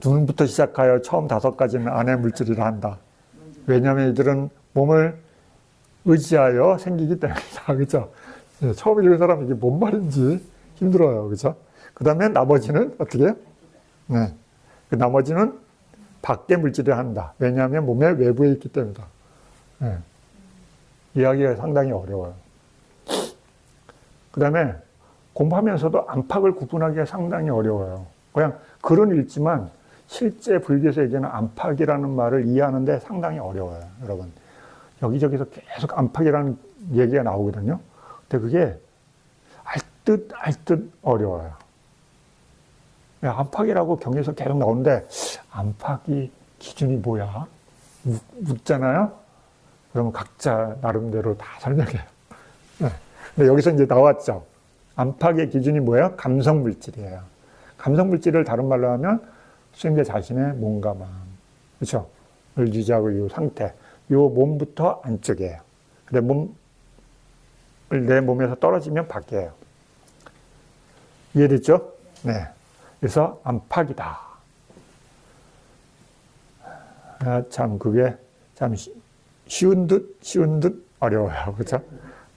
눈부터 시작하여 처음 5가지는 안의 물질이라 한다. 왜냐하면 이들은 몸을 의지하여 생기기 때문이다. 그렇죠? 네, 처음 읽은 사람은 이게 뭔 말인지 힘들어요. 그렇죠? 그 다음에 나머지는 어떻게 해요? 네. 그 나머지는 밖의 물질이라 한다. 왜냐하면 몸의 외부에 있기 때문이다. 네. 이야기가 상당히 어려워요. 그 다음에 공부하면서도 안팎을 구분하기가 상당히 어려워요. 그냥 글은 읽지만 실제 불교에서 얘기하는 안팎이라는 말을 이해하는데 상당히 어려워요. 여러분. 여기저기서 계속 안팎이라는 얘기가 나오거든요. 근데 그게 알 듯 어려워요. 안팎이라고 경에서 계속 나오는데 안팎이 기준이 뭐야? 묻잖아요. 그러면 각자 나름대로 다 설명해요. 네. 근데 여기서 이제 나왔죠. 안팎의 기준이 뭐예요? 감성 물질이에요. 감성 물질을 다른 말로 하면 수행자 자신의 몸과 마음, 그렇죠? 을 유지하고 이 상태, 이 몸부터 안쪽이에요. 내 몸에서 떨어지면 밖이에요. 이해됐죠? 네. 그래서 안팎이다. 그게 참 쉬운 듯 어려워요. 그렇죠?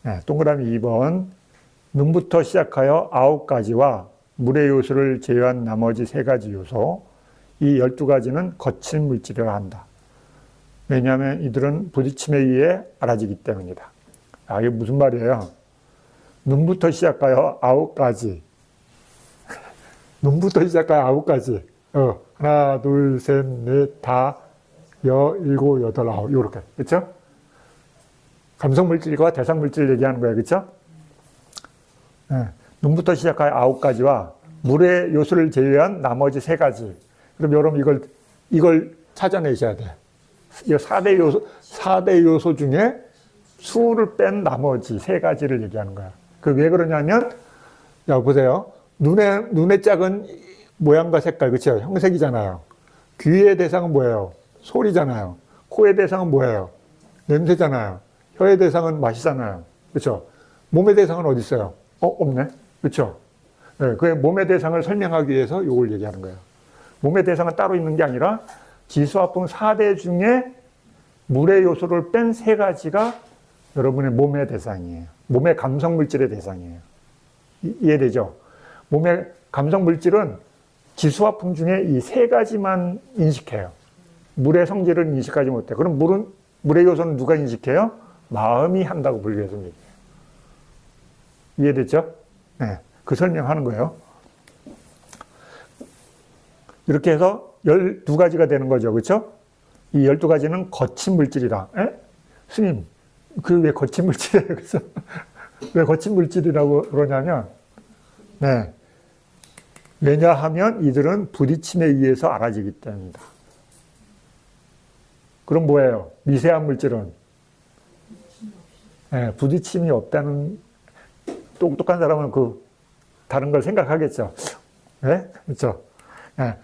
네, 동그라미 2번. 눈부터 시작하여 9가지와 물의 요소를 제외한 나머지 3가지 요소, 이 12가지는 거친 물질이라 한다. 왜냐하면 이들은 부딪힘에 의해 알아지기 때문이다. 아, 이게 무슨 말이에요? 눈부터 시작하여 9가지. 눈부터 시작하여 9가지. 하나, 둘, 셋, 넷, 다, 일곱, 여덟, 아홉. 요렇게. 그쵸? 감성물질과 대상물질 얘기하는 거예요. 그쵸? 네. 눈부터 시작하여 9가지와 물의 요소를 제외한 나머지 3가지. 그럼 여러분 이걸 찾아내셔야 돼. 이 4대 요소 중에 수를 뺀 나머지 3가지를 얘기하는 거야. 그 왜 그러냐면, 야, 보세요. 눈의 작은 모양과 색깔, 그쵸? 형색이잖아요. 귀의 대상은 뭐예요? 소리잖아요. 코의 대상은 뭐예요? 냄새잖아요. 혀의 대상은 맛이잖아요. 그쵸? 몸의 대상은 어디 있어요? 없네? 그쵸? 네, 그 몸의 대상을 설명하기 위해서 이걸 얘기하는 거예요. 몸의 대상은 따로 있는 게 아니라 지수화풍 4대 중에 물의 요소를 뺀 3가지가 여러분의 몸의 대상이에요. 몸의 감성물질의 대상이에요. 이해되죠? 몸의 감성물질은 지수화풍 중에 이 3가지만 인식해요. 물의 성질을 인식하지 못해요. 그럼 물의 요소는 누가 인식해요? 마음이 한다고 불교에서 얘기해요. 이해됐죠? 네, 그 설명하는 거예요. 이렇게 해서 12가지가 되는 거죠. 그렇죠? 이 12가지는 거친 물질이다. 스님, 그 왜 거친 물질이에요? 그래서 왜 거친 물질이라고 그러냐면, 네. 왜냐하면 이들은 부딪힘에 의해서 알아지기 때문이다. 그럼 뭐예요? 미세한 물질은? 네, 부딪힘이 없다는, 똑똑한 사람은 다른 걸 생각하겠죠. 네? 그렇죠? 네.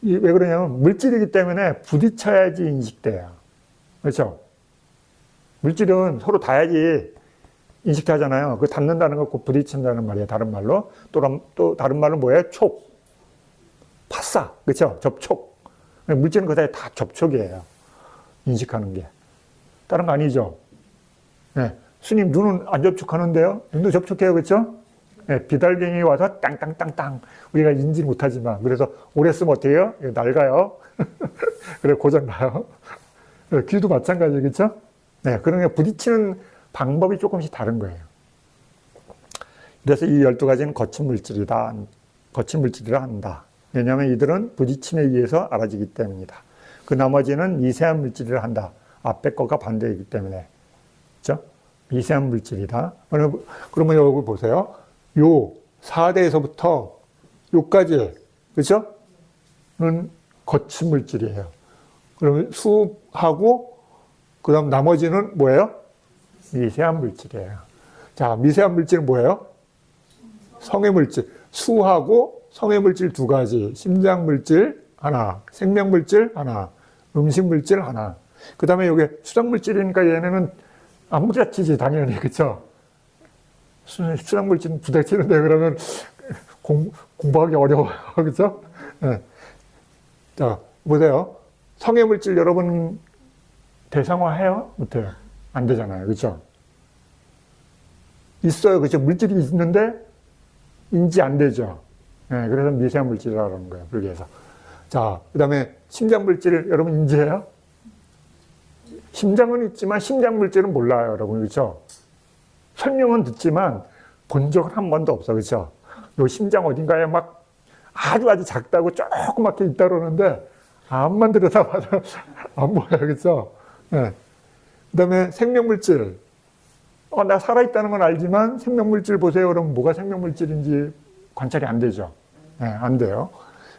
왜 그러냐면, 물질이기 때문에 부딪혀야지 인식돼요. 그렇죠? 물질은 서로 닿아야지 인식하잖아요. 그 닿는다는 거 곧 부딪힌다는 말이에요. 다른 말로. 또 다른 말은 뭐예요? 촉. 파사. 그렇죠? 접촉. 물질은 그다음에 다 접촉이에요. 인식하는 게. 다른 거 아니죠? 네. 스님, 눈은 안 접촉하는데요? 눈도 접촉해요. 그렇죠? 네. 비달갱이 와서 땅땅땅땅. 우리가 인지 못하지만. 그래서 오래 쓰면 어떻게 해요? 낡아요. 그래, 고장나요. 귀도 마찬가지. 그렇죠? 네. 그러니까 부딪히는 방법이 조금씩 다른 거예요. 그래서 이 12가지는 거친 물질이라 한다. 왜냐하면 이들은 부딪힘에 의해서 알아지기 때문이다. 그 나머지는 미세한 물질이라 한다. 앞에 거가 반대이기 때문에. 그렇죠? 미세한 물질이다. 그러면 여기 보세요. 요 4대에서부터 요까지, 그렇죠? 는 거친 물질이에요. 그러면 수하고 그 다음 나머지는 뭐예요? 미세한 물질이에요. 자, 미세한 물질은 뭐예요? 성해물질. 수하고 성해물질 2가지. 심장물질 하나, 생명물질 하나, 음식물질 하나. 그 다음에 여기 수상물질이니까 얘네는 안 부딪히지, 당연히. 그쵸? 수상물질은 부딪히는데 그러면 공부하기 어려워요. 그쵸? 네. 자, 보세요. 성해물질 여러분 대상화해요? 못해요? 안 되잖아요. 그렇죠? 있어요. 그렇죠? 물질이 있는데 인지 안 되죠. 네, 그래서 미세한 물질이라고 하는 거예요. 불교에서. 자, 그 다음에 심장 물질 여러분 인지해요? 심장은 있지만 심장 물질은 몰라요. 여러분. 그렇죠? 설명은 듣지만 본 적은 한 번도 없어. 그렇죠? 요 심장 어딘가에 막 아주 작다고 조그맣게 있다 그러는데 암만 들여다봐도 안 보여요. 그렇죠? 네. 그 다음에 생명물질. 나 살아있다는 건 알지만 생명물질 보세요. 그러면 뭐가 생명물질인지 관찰이 안 되죠. 네, 안 돼요.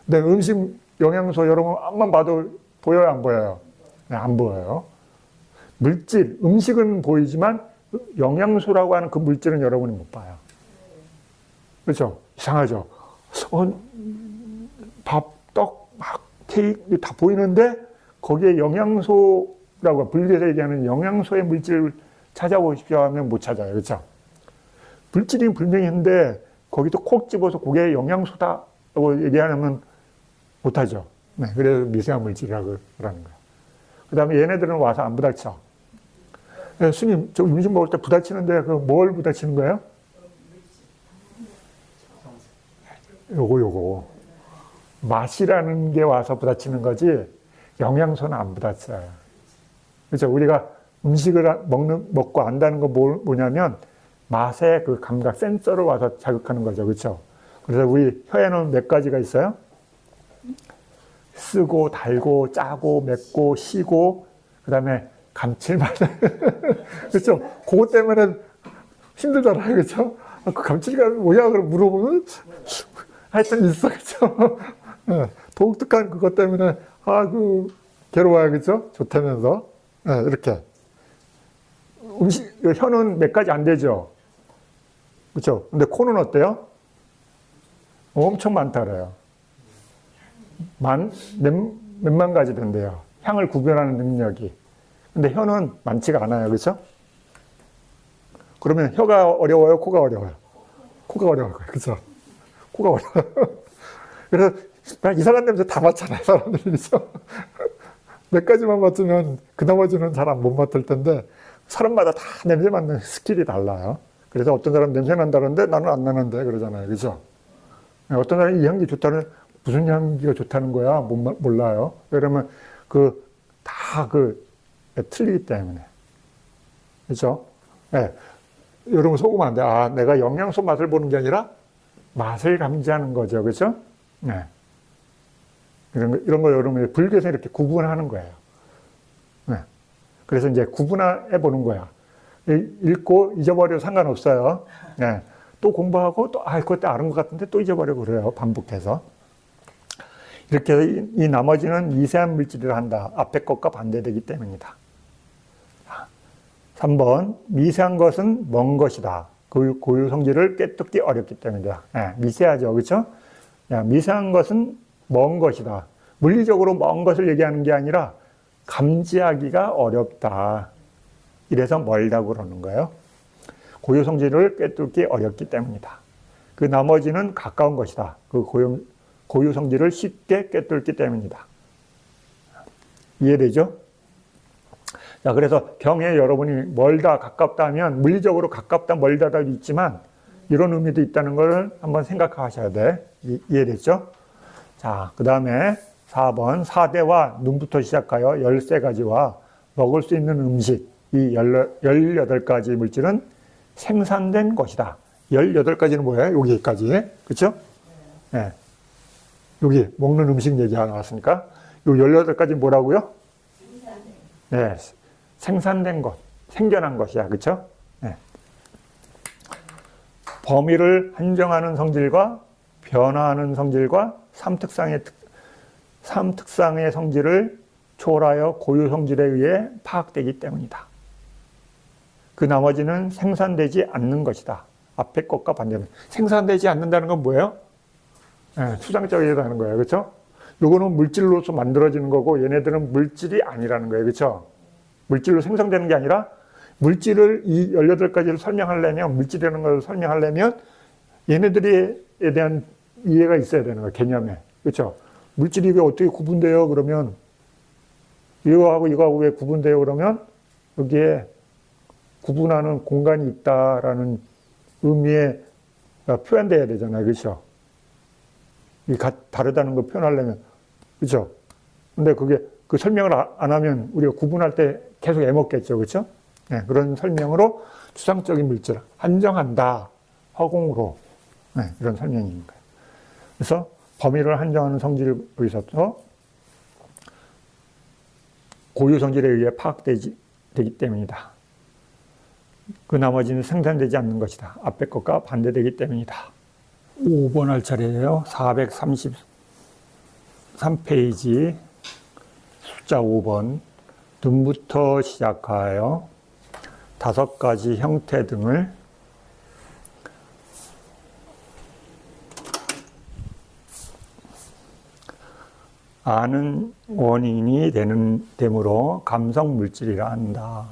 그 다음에 음식 영양소 여러분 앞만 봐도 보여요? 안 보여요? 네, 안 보여요. 물질, 음식은 보이지만 영양소라고 하는 그 물질은 여러분이 못 봐요. 그렇죠? 이상하죠? 밥, 떡, 케이크 다 보이는데 거기에 영양소라고 불교에서 얘기하는 영양소의 물질을 찾아보십시오 하면 못 찾아요. 그렇죠? 물질이 분명히 있는데 거기도 콕 집어서 그게 영양소다라고 얘기하면 못하죠. 네, 그래서 미세한 물질이라고 그러는 거예요. 그 다음에 얘네들은 와서 안 부닥쳐. 네, 스님, 저 음식 먹을 때 부닥치는데 뭘 부닥치는 거예요? 요거. 맛이라는 게 와서 부닥치는 거지 영양소는 안 부닥쳐요. 그렇죠? 우리가 음식을 먹고 안다는 건 뭐냐면 맛의 그 감각, 센서로 와서 자극하는 거죠. 그렇죠? 그래서 우리 혀에는 몇 가지가 있어요? 쓰고, 달고, 짜고, 맵고, 시고, 그 다음에 감칠맛. 그렇죠? 그것 때문에 힘들잖아요. 그렇죠? 그 감칠맛 뭐야? 그럼 물어보면 하여튼 있어. 그렇죠? 독특한 그것 때문에 괴로워요. 그렇죠? 좋다면서. 이렇게. 혀는 몇 가지 안 되죠? 그렇죠? 근데 코는 어때요? 엄청 많다 그래요. 몇만 가지 된대요. 향을 구별하는 능력이. 근데 혀는 많지가 않아요. 그렇죠? 그러면 혀가 어려워요? 코가 어려워요? 코가 어려워요. 그렇죠? 코가 어려워요. 그래서 그냥 이상한 냄새 다 맡잖아요. 사람들이. 그렇죠? 몇 가지만 맡으면 그 나머지는 잘 못 맡을 텐데 사람마다 다 냄새 맡는 스킬이 달라요. 그래서 어떤 사람은 냄새 난다는데 나는 안 나는데 그러잖아요. 그렇죠? 어떤 사람이 이 향기 좋다는 무슨 향기가 좋다는 거야? 몰라요. 왜냐면 다 틀리기 때문에. 그렇죠? 네. 여러분 속으면 안 돼. 내가 영양소 맛을 보는 게 아니라 맛을 감지하는 거죠. 그렇죠? 네. 이런 거 여러분이 불교에서 이렇게 구분하는 거예요. 네. 그래서 이제 구분해 보는 거야. 읽고 잊어버려도 상관없어요. 네. 또 공부하고 또, 그때 아는 것 같은데 또 잊어버리고 그래요. 반복해서. 이렇게 해서 이 나머지는 미세한 물질을 한다. 앞에 것과 반대되기 때문이다. 3번, 미세한 것은 먼 것이다. 고유 성질을 깨닫기 어렵기 때문이다. 네, 미세하죠. 그렇죠? 미세한 것은 먼 것이다. 물리적으로 먼 것을 얘기하는 게 아니라 감지하기가 어렵다. 이래서 멀다고 그러는 거예요. 고유 성질을 깨닫기 어렵기 때문이다. 그 나머지는 가까운 것이다. 그 고유 성질을 쉽게 깨닫기 때문이다. 이해되죠? 자, 그래서 경에 여러분이 멀다, 가깝다 하면 물리적으로 가깝다, 멀다도 있지만 이런 의미도 있다는 걸 한번 생각하셔야 돼. 이해됐죠? 자, 그 다음에 4번, 4대와 눈부터 시작하여 13가지와 먹을 수 있는 음식, 이 18가지 물질은 생산된 것이다. 18가지는 뭐예요? 여기까지. 그쵸? 네. 여기 먹는 음식 얘기가 나왔으니까. 요 18가지 뭐라고요? 네. 생산된 것, 생겨난 것이야. 그쵸? 네. 범위를 한정하는 성질과 변화하는 성질과 삼특상의 성질을 초월하여 고유 성질에 의해 파악되기 때문이다. 그 나머지는 생산되지 않는 것이다. 앞에 것과 반대면. 생산되지 않는다는 건 뭐예요? 네, 추상적이라는 거예요. 그렇죠? 요거는 물질로서 만들어지는 거고 얘네들은 물질이 아니라는 거예요. 그렇죠? 물질로 생성되는 게 아니라 물질을 이 18가지를 설명하려면 물질이라는 걸 설명하려면 얘네들에 대한 이해가 있어야 되는 거예요. 개념에. 그렇죠? 물질이 왜 어떻게 구분돼요? 그러면 이거하고 왜 구분돼요? 그러면 여기에 구분하는 공간이 있다라는 의미에 표현돼야 되잖아요. 그렇죠? 다르다는 거 표현하려면. 그렇죠? 근데 그 설명을 안 하면 우리가 구분할 때 계속 애먹겠죠. 그렇죠? 네, 그런 설명으로 추상적인 물질을 한정한다. 허공으로. 네, 이런 설명인 거예요. 그래서 범위를 한정하는 성질에 있어서 고유 성질에 의해 파악되기 때문이다. 그 나머지는 생산되지 않는 것이다. 앞에 것과 반대되기 때문이다. 5번 할 차례예요. 433페이지 숫자 5번. 눈부터 시작하여 5가지 형태 등을 아는 원인이 되므로 감성 물질이라 한다.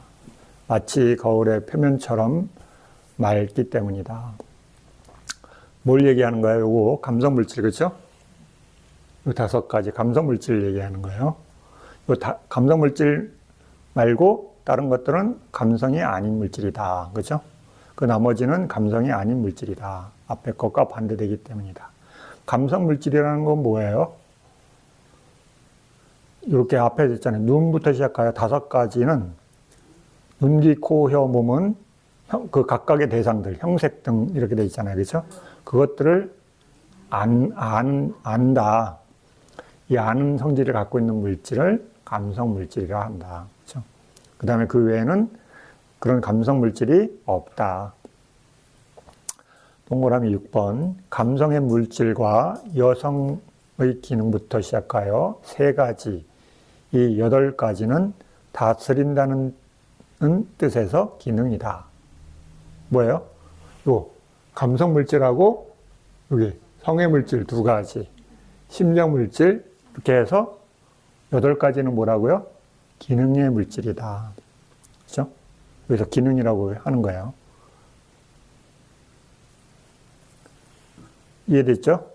마치 거울의 표면처럼 맑기 때문이다. 뭘 얘기하는 거예요? 요거 감성 물질, 그렇죠? 요 5가지 감성 물질 얘기하는 거예요. 요 감성 물질 말고 다른 것들은 감성이 아닌 물질이다. 그렇죠? 그 나머지는 감성이 아닌 물질이다. 앞에 것과 반대되기 때문이다. 감성 물질이라는 건 뭐예요? 이렇게 앞에 있잖아요. 눈부터 시작하여 5가지는 눈, 귀, 코, 혀, 몸은 그 각각의 대상들, 형색 등 이렇게 돼 있잖아요. 그렇죠? 그것들을 안다. 이 아는 성질을 갖고 있는 물질을 감성 물질이라 한다. 그렇죠? 그 다음에 그 외에는 그런 감성 물질이 없다. 동그라미 6번. 감성의 물질과 여성의 기능부터 시작하여 3가지, 이 8가지는 다스린다는 뜻에서 기능이다. 뭐예요? 요 감성 물질하고 여기 성의 물질 2가지, 심령 물질 이렇게 해서 8가지는 뭐라고요? 기능의 물질이다. 그렇죠? 그래서 기능이라고 하는 거예요. 이해됐죠?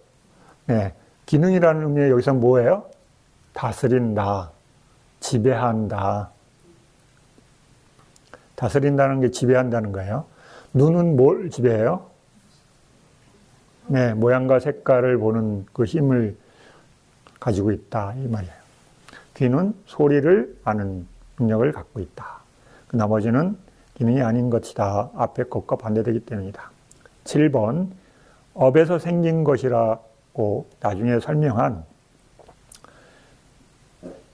네. 기능이라는 의미에 여기서 뭐예요? 다스린다, 지배한다. 다스린다는 게 지배한다는 거예요. 눈은 뭘 지배해요? 네, 모양과 색깔을 보는 그 힘을 가지고 있다, 이 말이에요. 귀는 소리를 아는 능력을 갖고 있다. 그 나머지는 기능이 아닌 것이다. 앞에 것과 반대되기 때문이다. 7번, 업에서 생긴 것이라고 나중에 설명한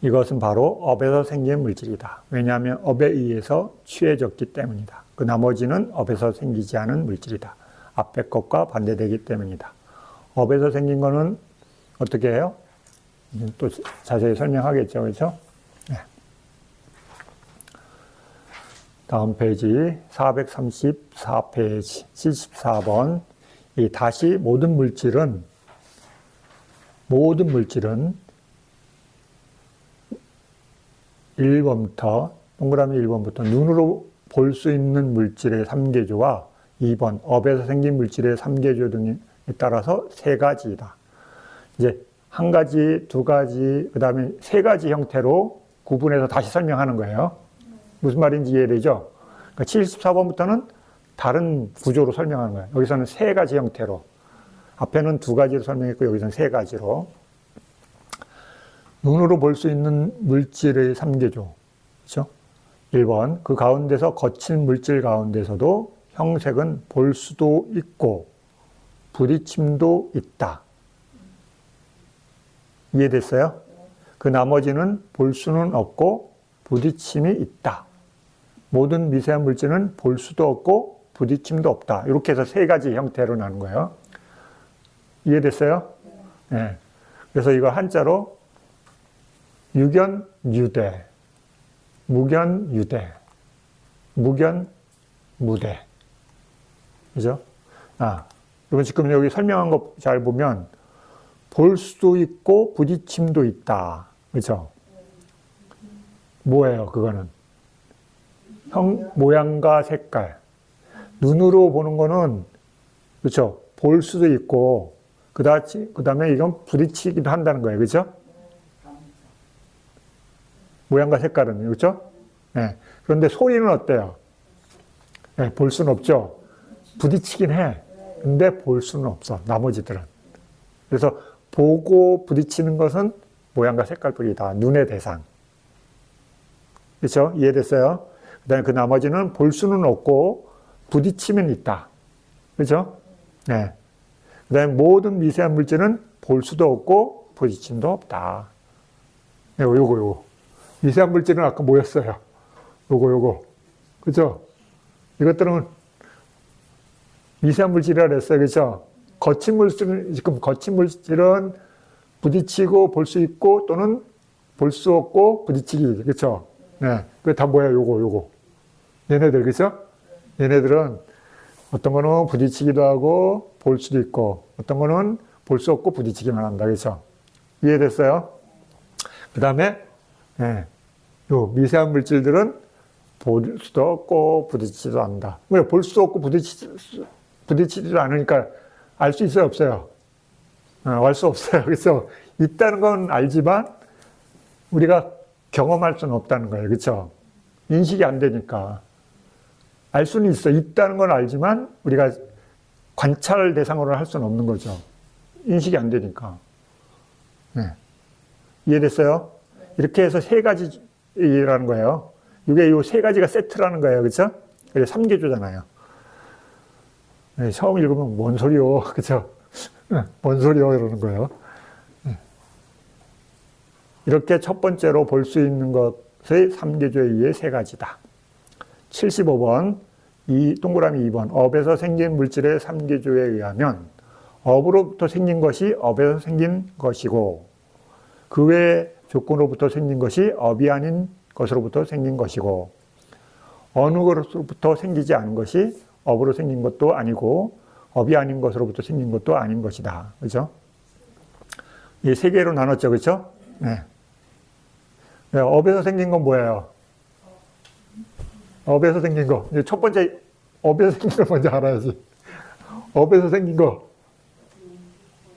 이것은 바로 업에서 생긴 물질이다. 왜냐하면 업에 의해서 취해졌기 때문이다. 그 나머지는 업에서 생기지 않은 물질이다. 앞에 것과 반대되기 때문이다. 업에서 생긴 거는 어떻게 해요? 또 자세히 설명하겠죠. 그렇죠? 네. 다음 페이지 434페이지 74번. 이 다시 모든 물질은 1번부터 동그라미 1번부터 눈으로 볼 수 있는 물질의 3개조와 2번 업에서 생긴 물질의 3개조 등에 따라서 3가지이다. 이제 1가지, 2가지, 그 다음에 3가지 형태로 구분해서 다시 설명하는 거예요. 무슨 말인지 이해되죠? 그러니까 74번부터는 다른 구조로 설명하는 거예요. 여기서는 3가지 형태로. 앞에는 2가지로 설명했고 여기서는 3가지로. 눈으로 볼 수 있는 물질의 3개조. 그렇죠? 1번, 그 가운데서 거친 물질 가운데서도 형색은 볼 수도 있고 부딪힘도 있다. 이해됐어요? 그 나머지는 볼 수는 없고 부딪힘이 있다. 모든 미세한 물질은 볼 수도 없고 부딪힘도 없다. 이렇게 해서 3가지 형태로 나눈 거예요. 이해됐어요? 네. 그래서 이걸 한자로 유견유대, 무견유대, 무견무대. 그죠? 그리고 지금 여기 설명한 거 잘 보면 볼 수도 있고 부딪힘도 있다. 그죠? 뭐예요, 그거는? 모양과 색깔. 눈으로 보는 거는, 그렇죠? 볼 수도 있고, 그 다음에 이건 부딪히기도 한다는 거예요. 그죠? 모양과 색깔은, 그렇죠? 네. 그런데 소리는 어때요? 네, 볼 수는 없죠? 부딪히긴 해. 근데 볼 수는 없어. 나머지들은. 그래서 보고 부딪히는 것은 모양과 색깔뿐이다. 눈의 대상. 그렇죠? 이해됐어요? 그 다음에 그 나머지는 볼 수는 없고 부딪히면 있다. 그렇죠? 네. 그 다음에 모든 미세한 물질은 볼 수도 없고 부딪힘도 없다. 네, 요거. 미세한 물질은 아까 뭐였어요? 요거. 그죠? 이것들은 미세한 물질이라 그랬어요. 그죠? 거친 물질은 부딪히고 볼 수 있고 또는 볼 수 없고 부딪히기. 그죠? 네. 그게 다 뭐야? 요거. 얘네들, 그죠? 얘네들은 어떤 거는 부딪히기도 하고 볼 수도 있고 어떤 거는 볼 수 없고 부딪히기만 한다. 그죠? 이해됐어요? 그 다음에 요 미세한 물질들은 볼 수도 없고 부딪히지도 않는다. 왜 볼 수 없고 부딪히지도 않으니까 알 수 있어요, 없어요? 알 수 없어요. 그래서 있다는 건 알지만 우리가 경험할 수는 없다는 거예요. 그렇죠? 인식이 안 되니까. 알 수는 있어. 있다는 건 알지만 우리가 관찰 대상으로 할 수는 없는 거죠. 인식이 안 되니까. 네. 이해됐어요? 이렇게 해서 세 가지라는 거예요. 이게 요 세 가지가 세트라는 거예요. 그렇죠? 그래서 3계조잖아요. 네, 처음 읽으면 뭔 소리요. 그렇죠? 뭔 소리요 이러는 거예요. 이렇게 첫 번째로 볼 수 있는 것의 3계조에 의해 세 가지다. 75번 이 동그라미 2번 업에서 생긴 물질의 3계조에 의하면 업으로부터 생긴 것이 업에서 생긴 것이고 그 외의 조건으로부터 생긴 것이 업이 아닌 것으로부터 생긴 것이고 어느 것으로부터 생기지 않은 것이 업으로 생긴 것도 아니고 업이 아닌 것으로부터 생긴 것도 아닌 것이다. 그죠? 이 세 개로 나눴죠. 그죠? 네. 네, 업에서 생긴 건 뭐예요? 업에서 생긴 거. 이제 첫 번째, 업에서 생긴 거 먼저 알아야지. 업에서 생긴 거.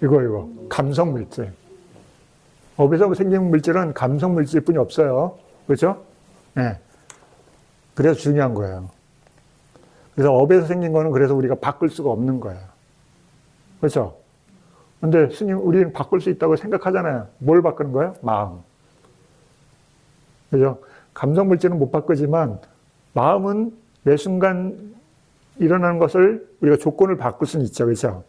이거. 감성 물질. 업에서 생긴 물질은 감성 물질 뿐이 없어요. 그렇죠? 네. 그래서 중요한 거예요. 그래서 업에서 생긴 거는 그래서 우리가 바꿀 수가 없는 거예요. 그렇죠? 근데 스님, 우리는 바꿀 수 있다고 생각하잖아요. 뭘 바꾸는 거예요? 마음. 그죠? 감성 물질은 못 바꾸지만 마음은 매 순간 일어나는 것을 우리가 조건을 바꿀 수는 있죠. 그렇죠?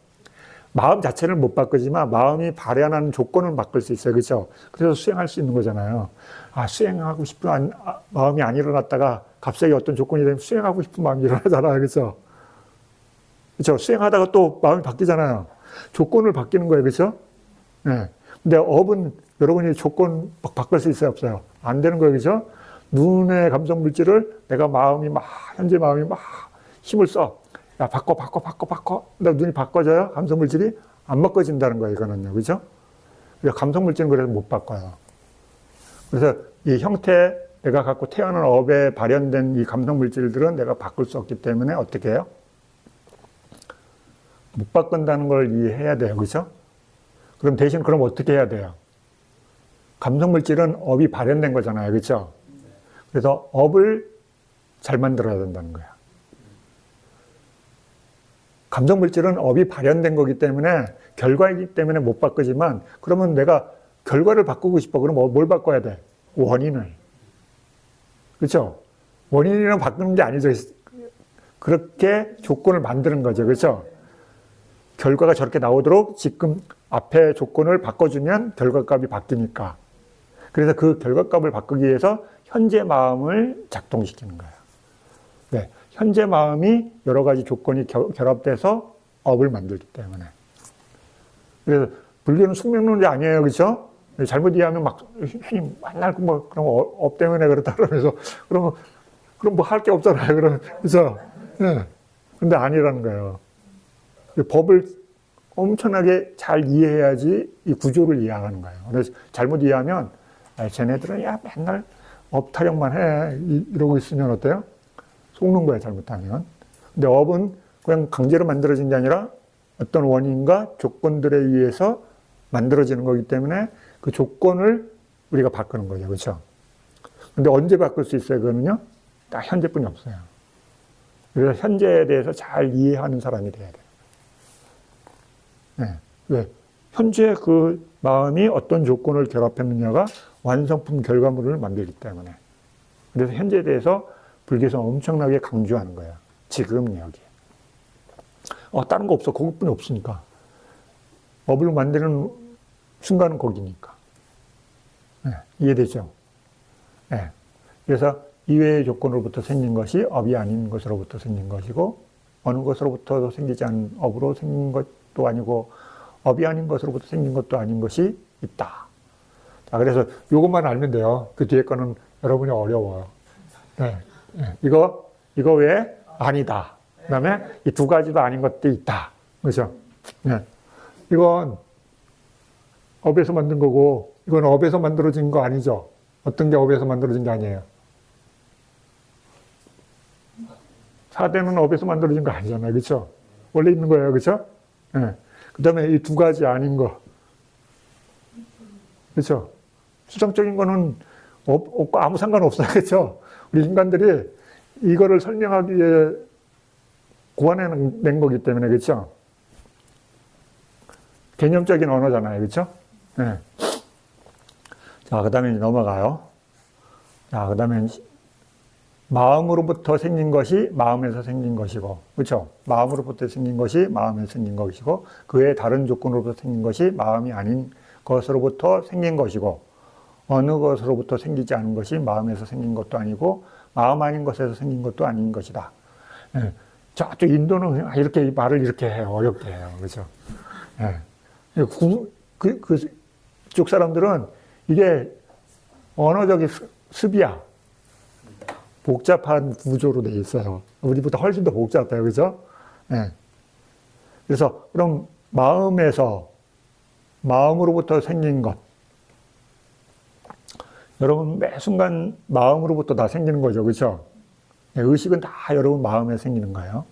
마음 자체를 못 바꾸지만 마음이 발현하는 조건은 바꿀 수 있어요. 그렇죠? 그래서 수행할 수 있는 거잖아요. 아, 수행하고 싶은 마음이 안 일어났다가 갑자기 어떤 조건이 되면 수행하고 싶은 마음이 일어나잖아요. 그렇죠? 그렇죠? 수행하다가 또 마음이 바뀌잖아요. 조건을 바뀌는 거예요. 그렇죠? 네. 근데 업은 여러분이 조건 바꿀 수 있어요? 없어요? 안 되는 거예요. 그죠? 눈의 감성 물질을 내가 현재 마음이 막 힘을 써. 야, 바꿔. 근데 눈이 바꿔져요? 감성 물질이? 안 바꿔진다는 거예요. 이거는요. 그죠? 감성 물질은 그래서 못 바꿔요. 그래서 이 형태, 내가 갖고 태어난 업에 발현된 이 감성 물질들은 내가 바꿀 수 없기 때문에 어떻게 해요? 못 바꾼다는 걸 이해해야 돼요. 그죠? 그럼 대신 그럼 어떻게 해야 돼요? 감성 물질은 업이 발현된 거잖아요. 그렇죠? 그래서 업을 잘 만들어야 된다는 거야. 감성 물질은 업이 발현된 거기 때문에 결과이기 때문에 못 바꾸지만 그러면 내가 결과를 바꾸고 싶어. 그럼 뭘 바꿔야 돼? 원인을. 그렇죠? 원인이랑 바꾸는 게 아니죠. 그렇게 조건을 만드는 거죠. 그렇죠? 결과가 저렇게 나오도록 지금 앞에 조건을 바꿔주면 결과값이 바뀌니까. 그래서 그 결과값을 바꾸기 위해서 현재 마음을 작동시키는 거예요. 네, 현재 마음이 여러 가지 조건이 결합돼서 업을 만들기 때문에. 그래서 불교는 숙명론이 아니에요. 그렇죠? 잘못 이해하면 막 스님 맨날 뭐 그런 업 때문에 그렇다 그러면서 그럼 뭐 할 게 없잖아요. 그래서 네. 근데 아니라는 거예요. 법을 엄청나게 잘 이해해야지 이 구조를 이해하는 거예요. 그래서 잘못 이해하면 쟤네들은 야 맨날 업 타령만 해 이러고 있으면 어때요? 속는 거예요. 잘못하면. 근데 업은 그냥 강제로 만들어진 게 아니라 어떤 원인과 조건들에 의해서 만들어지는 거기 때문에 그 조건을 우리가 바꾸는 거죠. 그렇죠? 근데 언제 바꿀 수 있어요? 그거는요? 딱 현재뿐이 없어요. 그래서 현재에 대해서 잘 이해하는 사람이 돼야 돼요. 네. 왜? 현재 그 마음이 어떤 조건을 결합했느냐가 완성품 결과물을 만들기 때문에. 그래서 현재에 대해서 불교에서 엄청나게 강조하는 거예요. 지금 여기. 다른 거 없어. 그것뿐이 없으니까. 업을 만드는 순간은 거기니까. 네. 이해되죠? 네. 그래서 이외의 조건으로부터 생긴 것이 업이 아닌 것으로부터 생긴 것이고 어느 것으로부터 생기지 않은 업으로 생긴 것도 아니고 업이 아닌 것으로부터 생긴 것도 아닌 것이 있다. 자, 그래서 이것만 알면 돼요. 그 뒤에 거는 여러분이 어려워요. 네. 네. 이거 왜? 아니다. 그 다음에 이 두 가지도 아닌 것도 있다. 그렇죠? 네. 이건 업에서 만든 거고, 이건 업에서 만들어진 거 아니죠? 어떤 게 업에서 만들어진 게 아니에요? 사대는 업에서 만들어진 거 아니잖아요. 그렇죠? 원래 있는 거예요. 그렇죠? 네. 그 다음에 이 두 가지 아닌 거. 그렇죠? 수정적인 거는 없고 아무 상관없어요. 그렇죠? 우리 인간들이 이거를 설명하기 위해 고안해낸 거기 때문에. 그렇죠? 개념적인 언어잖아요. 그렇죠? 네. 자, 그 다음에 넘어가요. 자, 그 다음에 마음으로부터 생긴 것이 마음에서 생긴 것이고, 그렇죠? 마음으로부터 생긴 것이 마음에서 생긴 것이고, 그 외에 다른 조건으로부터 생긴 것이 마음이 아닌 것으로부터 생긴 것이고, 어느 것으로부터 생기지 않은 것이 마음에서 생긴 것도 아니고, 마음 아닌 것에서 생긴 것도 아닌 것이다. 예. 저쪽 인도는 이렇게 말을 이렇게 해요. 어렵게 해요. 그렇죠? 예. 그쪽 사람들은 이게 언어적인 습이야. 복잡한 구조로 되어 있어요. 우리보다 훨씬 더 복잡해요. 그죠? 예. 그래서, 그럼 마음으로부터 생긴 것. 여러분, 매 순간 마음으로부터 다 생기는 거죠. 그죠? 예, 의식은 다 여러분 마음에 생기는 거예요.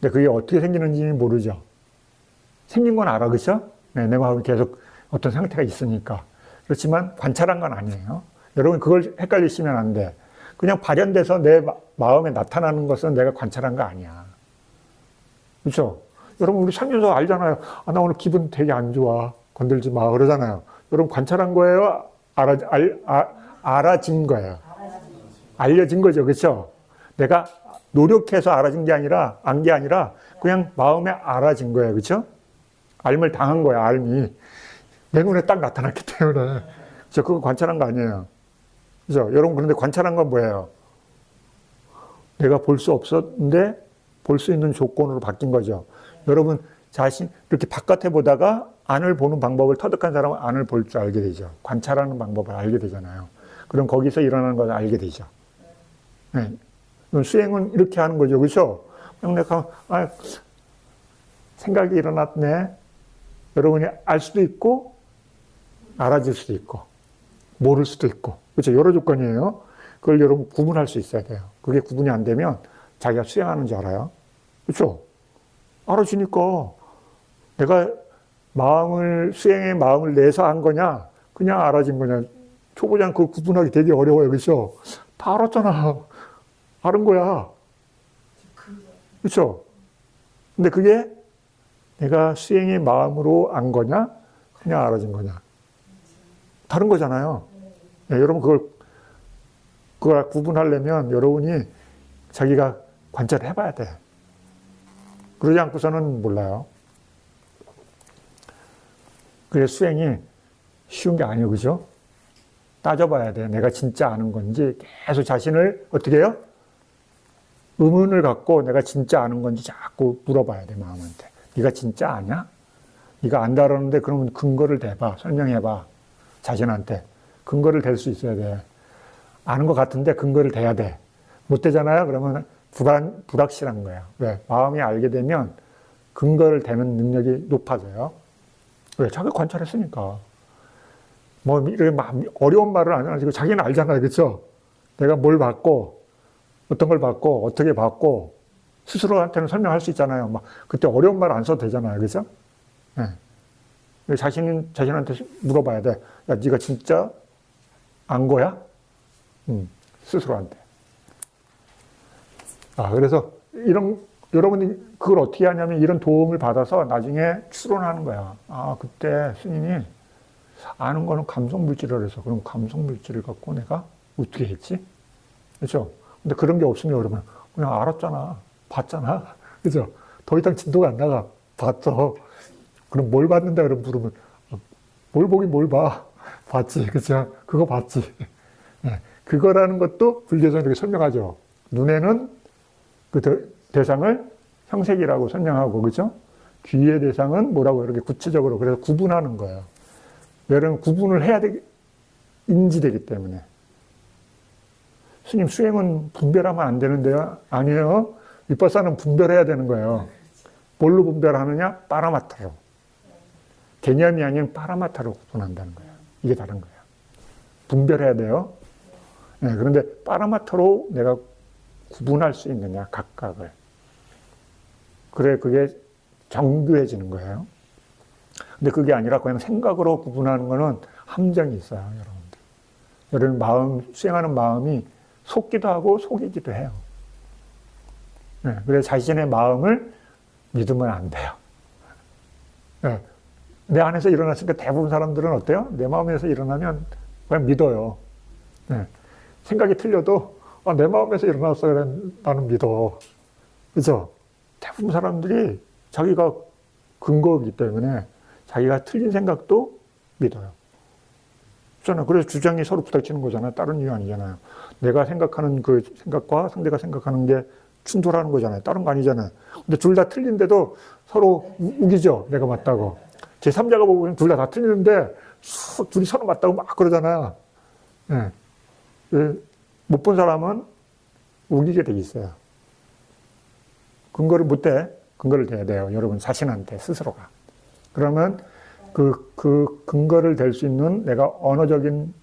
근데 그게 어떻게 생기는지는 모르죠. 생긴 건 알아. 그죠? 네, 내 마음이 계속 어떤 상태가 있으니까. 그렇지만 관찰한 건 아니에요. 여러분, 그걸 헷갈리시면 안 돼. 그냥 발현돼서 내 마음에 나타나는 것은 내가 관찰한 거 아니야. 그렇죠? 여러분, 우리 살면서 알잖아요. 아, 나 오늘 기분 되게 안 좋아. 건들지 마. 그러잖아요. 여러분, 관찰한 거예요? 알아진 거예요. 알려진 거죠. 그렇죠? 내가 노력해서 알아진 게 아니라, 안 게 아니라, 그냥 마음에 알아진 거예요. 그렇죠? 알을 당한 거야, 알미. 내 눈에 딱 나타났기 때문에. 그렇죠? 그거 관찰한 거 아니에요. 그죠? 여러분, 그런데 관찰한 건 뭐예요? 내가 볼 수 없었는데 볼 수 있는 조건으로 바뀐 거죠. 여러분, 이렇게 바깥에 보다가 안을 보는 방법을 터득한 사람은 안을 볼 줄 알게 되죠. 관찰하는 방법을 알게 되잖아요. 그럼 거기서 일어나는 걸 알게 되죠. 네. 수행은 이렇게 하는 거죠. 그죠? 그냥 내가, 생각이 일어났네. 여러분이 알 수도 있고, 알아질 수도 있고, 모를 수도 있고. 그렇죠? 여러 조건이에요. 그걸 여러분 구분할 수 있어야 돼요. 그게 구분이 안 되면 자기가 수행하는 줄 알아요. 그렇죠? 알아지니까 내가 수행의 마음을 내서 한 거냐, 그냥 알아진 거냐. 초보자는 그걸 구분하기 되게 어려워요. 그렇죠? 다 알았잖아. 알은 거야. 그렇죠? 근데 그게 내가 수행의 마음으로 안 거냐, 그냥 알아진 거냐. 다른 거잖아요. 네, 여러분, 그걸 구분하려면 여러분이 자기가 관찰을 해봐야 돼. 그러지 않고서는 몰라요. 그래, 수행이 쉬운 게 아니에요. 그죠? 따져봐야 돼. 내가 진짜 아는 건지 계속 자신을 어떻게 해요? 의문을 갖고 내가 진짜 아는 건지 자꾸 물어봐야 돼, 마음한테. 네가 진짜 아냐? 네가 안다 그러는데 그러면 근거를 대봐. 설명해봐. 자신한테. 근거를 댈 수 있어야 돼. 아는 것 같은데 근거를 대야 돼. 못 대잖아요? 그러면 불확실한 거예요. 왜? 마음이 알게 되면 근거를 대는 능력이 높아져요. 왜? 자기가 관찰했으니까. 뭐, 이렇게 어려운 말을 안 하지고 자기는 알잖아요. 그렇죠? 내가 뭘 봤고, 어떤 걸 봤고, 어떻게 봤고, 스스로한테는 설명할 수 있잖아요. 막, 그때 어려운 말 안 써도 되잖아요. 그죠? 네. 자신한테 물어봐야 돼. 야, 네가 진짜 안 거야? 스스로한테. 그래서 여러분이 그걸 어떻게 하냐면 이런 도움을 받아서 나중에 추론하는 거야. 그때 스님이 아는 거는 감성 물질을 해서 그럼 감성 물질을 갖고 내가 어떻게 했지? 그렇죠? 근데 그런 게 없으면 그러면 그냥 알았잖아. 봤잖아. 그죠? 더 이상 진도가 안 나가. 봤어. 그럼 뭘 봤는데? 그럼 물으면 뭘 보긴 뭘 봐. 봤지. 그죠? 그거 봤지. 네. 그거라는 것도 불교에서 이렇게 설명하죠. 눈에는 그 대상을 형색이라고 설명하고, 그죠? 귀의 대상은 뭐라고 이렇게 구체적으로 그래서 구분하는 거예요. 왜냐면 구분을 해야 인지되기 때문에. 스님, 수행은 분별하면 안 되는데요? 아니에요. 위파사는 분별해야 되는 거예요. 뭘로 분별하느냐? 파라마타로. 개념이 아닌 파라마타로 구분한다는 거예요. 이게 다른 거예요. 분별해야 돼요. 네, 그런데 파라마타로 내가 구분할 수 있느냐, 각각을. 그래, 그게 정교해지는 거예요. 근데 그게 아니라 그냥 생각으로 구분하는 거는 함정이 있어요, 여러분들. 여러분 수행하는 마음이 속기도 하고 속이기도 해요. 네, 그래서 자신의 마음을 믿으면 안 돼요. 네, 내 안에서 일어났으니까 대부분 사람들은 어때요? 내 마음에서 일어나면 그냥 믿어요. 네. 생각이 틀려도 내 마음에서 일어났어 그래 나는 믿어. 그죠? 대부분 사람들이 자기가 근거이기 때문에 자기가 틀린 생각도 믿어요. 그렇잖아요. 그래서 주장이 서로 부닥치는 거잖아요. 다른 이유 아니잖아요. 내가 생각하는 그 생각과 상대가 생각하는 게 충돌하는 거잖아요. 다른 거 아니잖아요. 근데 둘 다 틀린데도 서로 우기죠. 내가 맞다고. 제3자가 보면 둘 다 틀리는데 둘이 서로 맞다고 막 그러잖아요. 네. 못 본 사람은 우기게 돼 있어요. 근거를 못 대. 근거를 대야 돼요. 여러분 자신한테 스스로가. 그러면 그 근거를 댈 수 있는 내가 언어적인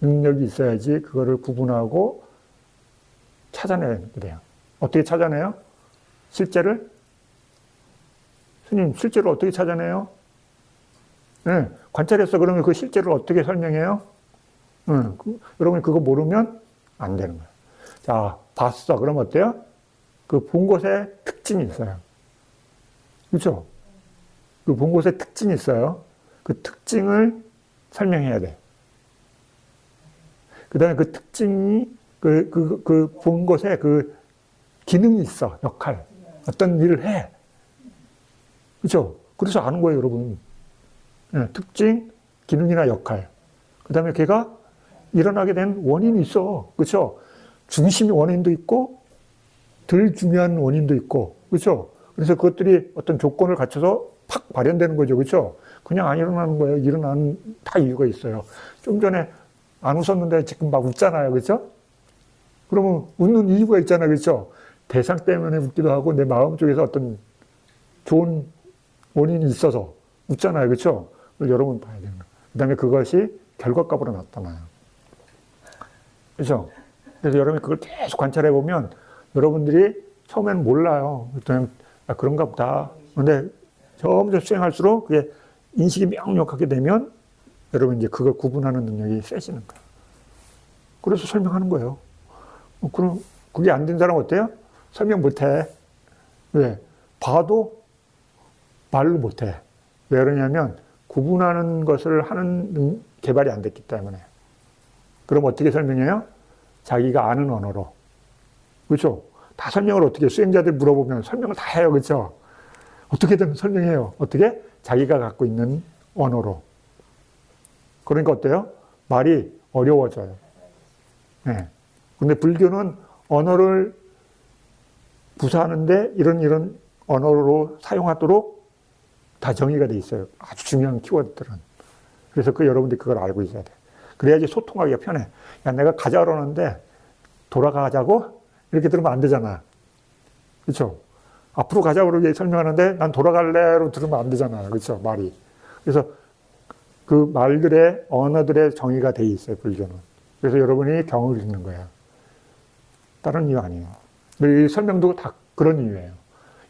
능력이 있어야지 그거를 구분하고 찾아내야 돼요. 어떻게 찾아내요? 실제를? 스님, 실제를 어떻게 찾아내요? 네, 관찰했어. 그러면 그 실제를 어떻게 설명해요? 여러분이 그거 모르면 안 되는 거예요. 자, 봤어. 그럼 어때요? 그 본 것에 특징이 있어요. 그렇죠? 그 본 것에 특징이 있어요. 그 특징을 설명해야 돼. 그 다음에 그 특징이 그 본 것에 그 기능이 있어. 역할. 어떤 일을 해. 그렇죠? 그래서 아는 거예요, 여러분. 네, 특징, 기능이나 역할. 그 다음에 걔가 일어나게 된 원인이 있어. 그렇죠? 중심의 원인도 있고 덜 중요한 원인도 있고. 그렇죠? 그래서 그것들이 어떤 조건을 갖춰서 팍 발현되는 거죠. 그렇죠? 그냥 안 일어나는 거예요. 일어나는 다 이유가 있어요. 좀 전에 안 웃었는데 지금 막 웃잖아요. 그렇죠? 그러면 웃는 이유가 있잖아요. 그렇죠? 대상 때문에 웃기도 하고 내 마음 쪽에서 어떤 좋은 원인이 있어서 웃잖아요. 그렇죠? 그걸 여러분 봐야 되는 거예요. 그 다음에 그것이 결과값으로 나타나요. 그렇죠? 그래서 여러분이 그걸 계속 관찰해 보면 여러분들이 처음에는 몰라요. 그냥 그런가 보다. 근데 점점 수행할수록 그게 인식이 명확하게 되면 여러분 이제 그걸 구분하는 능력이 세지는 거예요. 그래서 설명하는 거예요. 그럼 그게 안 된 사람 어때요? 설명 못 해. 왜? 봐도 말로 못 해. 왜 그러냐면 구분하는 것을 하는 개발이 안 됐기 때문에. 그럼 어떻게 설명해요? 자기가 아는 언어로. 그렇죠? 다 설명을 어떻게 수행자들 물어보면 설명을 다 해요. 그렇죠? 어떻게든 설명해요. 어떻게? 자기가 갖고 있는 언어로. 그러니까 어때요? 말이 어려워져요. 네. 근데 불교는 언어를 부사하는데 이런 언어로 사용하도록 다 정의가 돼 있어요. 아주 중요한 키워드들은. 그래서 여러분들이 그걸 알고 있어야 돼. 그래야지 소통하기가 편해. 야, 내가 가자 그러는데 돌아가자고? 이렇게 들으면 안 되잖아. 그렇죠? 앞으로 가자 그러게 설명하는데 난 돌아갈래로 들으면 안 되잖아요. 그렇죠? 말이. 그래서 그 말들의 언어들의 정의가 돼 있어요. 불교는. 그래서 여러분이 경을 읽는 거예요. 다른 이유 아니에요. 이 설명도 다 그런 이유예요.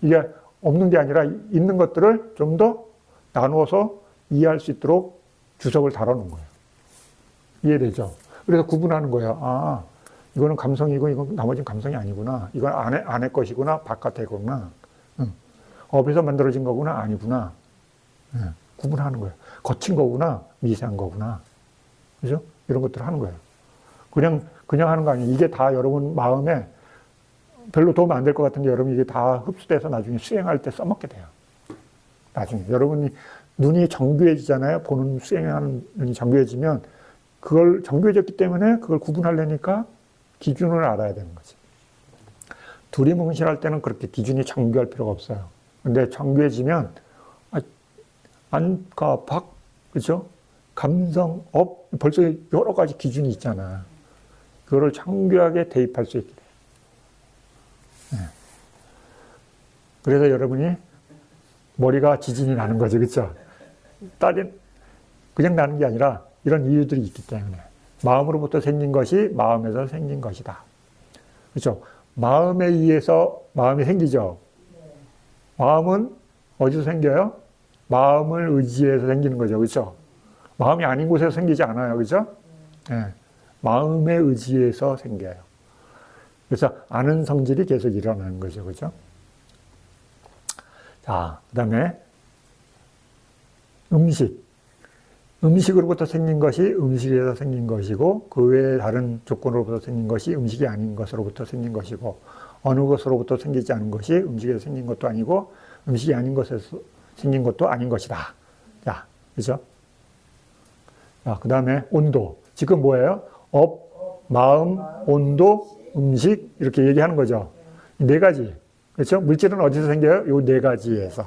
이게 없는 게 아니라 있는 것들을 좀 더 나누어서 이해할 수 있도록 주석을 달아놓은 거예요. 이해되죠? 그래서 구분하는 거예요. 아, 이거는 감성이고 이건 나머지는 감성이 아니구나. 이건 안의 것이구나. 바깥의 거구나. 업에서 만들어진 거구나. 아니구나. 구분하는 거예요. 거친 거구나. 미세한 거구나. 그죠? 이런 것들을 하는 거예요. 그냥 하는 거 아니에요. 이게 다 여러분 마음에 별로 도움 안 될 것 같은데 여러분 이게 다 흡수돼서 나중에 수행할 때 써먹게 돼요. 나중에. 여러분이 눈이 정교해지잖아요. 보는 수행하는 눈이 정교해지면 그걸 정교해졌기 때문에 그걸 구분하려니까 기준을 알아야 되는 거지. 두리뭉실할 때는 그렇게 기준이 정교할 필요가 없어요. 근데 정교해지면 안과 박, 그죠? 감성, 업, 벌써 여러 가지 기준이 있잖아. 그거를 정교하게 대입할 수 있게 돼요. 네. 그래서 여러분이 머리가 지진이 나는 거죠. 그렇죠? 딸이 그냥 나는 게 아니라 이런 이유들이 있기 때문에. 마음으로부터 생긴 것이 마음에서 생긴 것이다. 그렇죠? 마음에 의해서 마음이 생기죠. 마음은 어디서 생겨요? 마음을 의지해서 생기는 거죠. 그렇죠? 마음이 아닌 곳에서 생기지 않아요. 그렇죠? 네. 마음에 의지해서 생겨요. 그래서 아는 성질이 계속 일어나는 거죠. 그렇죠? 자, 그 다음에 음식. 음식으로부터 생긴 것이 음식에서 생긴 것이고 그 외에 다른 조건으로부터 생긴 것이 음식이 아닌 것으로부터 생긴 것이고 어느 것으로부터 생기지 않은 것이 음식에서 생긴 것도 아니고 음식이 아닌 것에서 생긴 것도 아닌 것이다. 자, 그죠? 자, 그 다음에 온도. 지금 뭐예요? 업, 마음, 온도, 음식 이렇게 얘기하는 거죠. 네 가지. 그렇죠? 물질은 어디서 생겨요? 요 네 가지에서.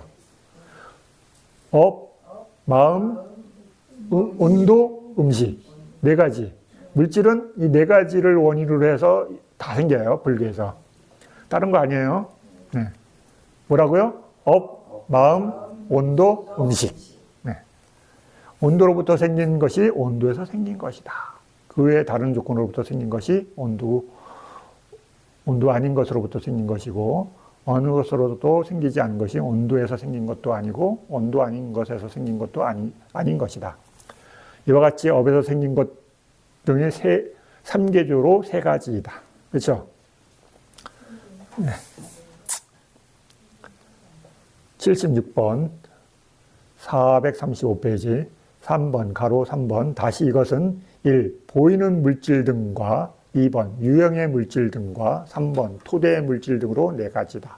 업, 마음, 온도, 음식. 네 가지. 물질은 이 네 가지를 원인으로 해서 다 생겨요. 불교에서. 다른 거 아니에요. 네. 뭐라고요? 업, 마음, 온도, 음식. 네. 온도로부터 생긴 것이 온도에서 생긴 것이다. 그 외에 다른 조건으로부터 생긴 것이 온도 아닌 것으로부터 생긴 것이고 어느 것으로도 생기지 않은 것이 온도에서 생긴 것도 아니고 온도 아닌 것에서 생긴 것도 아닌 것이다. 이와 같이 업에서 생긴 것 등의 3개조로 3가지이다. 그렇죠? 네. 76번 435페이지 3번 가로 3번 다시 이것은 1. 보이는 물질 등과 2번 유형의 물질 등과 3번 토대의 물질 등으로 4가지다.